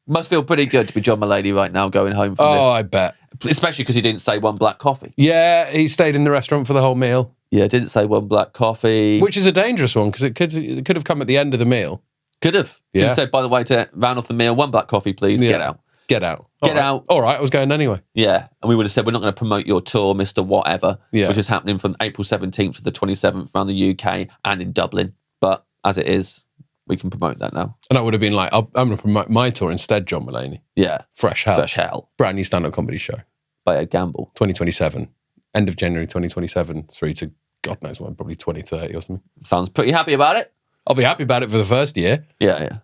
B: Must feel pretty good to be John Mulaney right now going home from this.
A: Oh, I bet.
B: Especially because he didn't say one black coffee.
A: Yeah, he stayed in the restaurant for the whole meal.
B: Yeah, didn't say one black coffee.
A: Which is a dangerous one because it could have come at the end of the meal.
B: Could have.
A: Yeah.
B: Could have said, by the way, to round off the meal, one black coffee, please.
A: Yeah.
B: Get out.
A: Get out.
B: Get out.
A: All right, I was going anyway.
B: Yeah, and we would have said, we're not going to promote your tour, Mr. Whatever, which is happening from April 17th to the 27th around the UK and in Dublin. But as it is, we can promote that now.
A: And I would have been like, I'm going to promote my tour instead, John Mulaney.
B: Yeah.
A: Fresh Hell.
B: Fresh Hell.
A: Brand new stand-up comedy show.
B: By Ed Gamble.
A: 2027. End of January 2027 through to God knows when, probably 2030 or something.
B: Sounds pretty happy about it.
A: I'll be happy about it for the first year.
B: Yeah.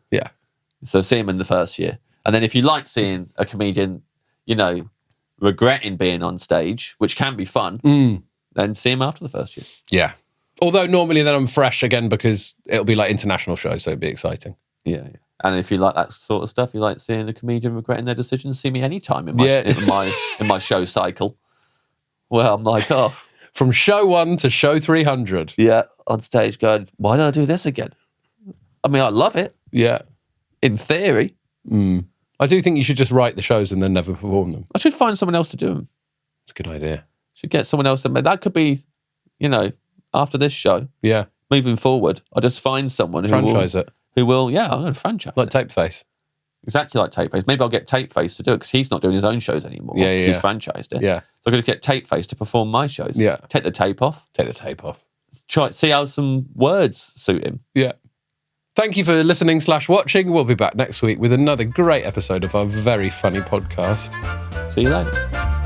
B: So see him in the first year. And then if you like seeing a comedian, regretting being on stage, which can be fun, then see him after the first year.
A: Yeah. Although normally then I'm fresh again because it'll be international shows, so it'll be exciting.
B: Yeah. And if you like that sort of stuff, you like seeing a comedian regretting their decisions, see me anytime in my show cycle. Well, I'm like,
A: from show 1 to show 300.
B: Yeah, on stage going, why did I do this again? I mean, I love it.
A: Yeah.
B: In theory.
A: I do think you should just write the shows and then never perform them.
B: I should find someone else to do them.
A: It's a good idea.
B: Should get someone else to make that. Could be, after this show.
A: Yeah.
B: Moving forward, I'll just find someone who
A: franchise it.
B: Who will, I'm going to franchise
A: like Tapeface.
B: Exactly like Tapeface. Maybe I'll get Tapeface to do it because he's not doing his own shows anymore.
A: Yeah.
B: He's franchised it.
A: Yeah.
B: So I'm going to get Tapeface to perform my shows.
A: Yeah.
B: Take the tape off. Try see how some words suit him.
A: Yeah. Thank you for listening / watching. We'll be back next week with another great episode of our very funny podcast.
B: See you later.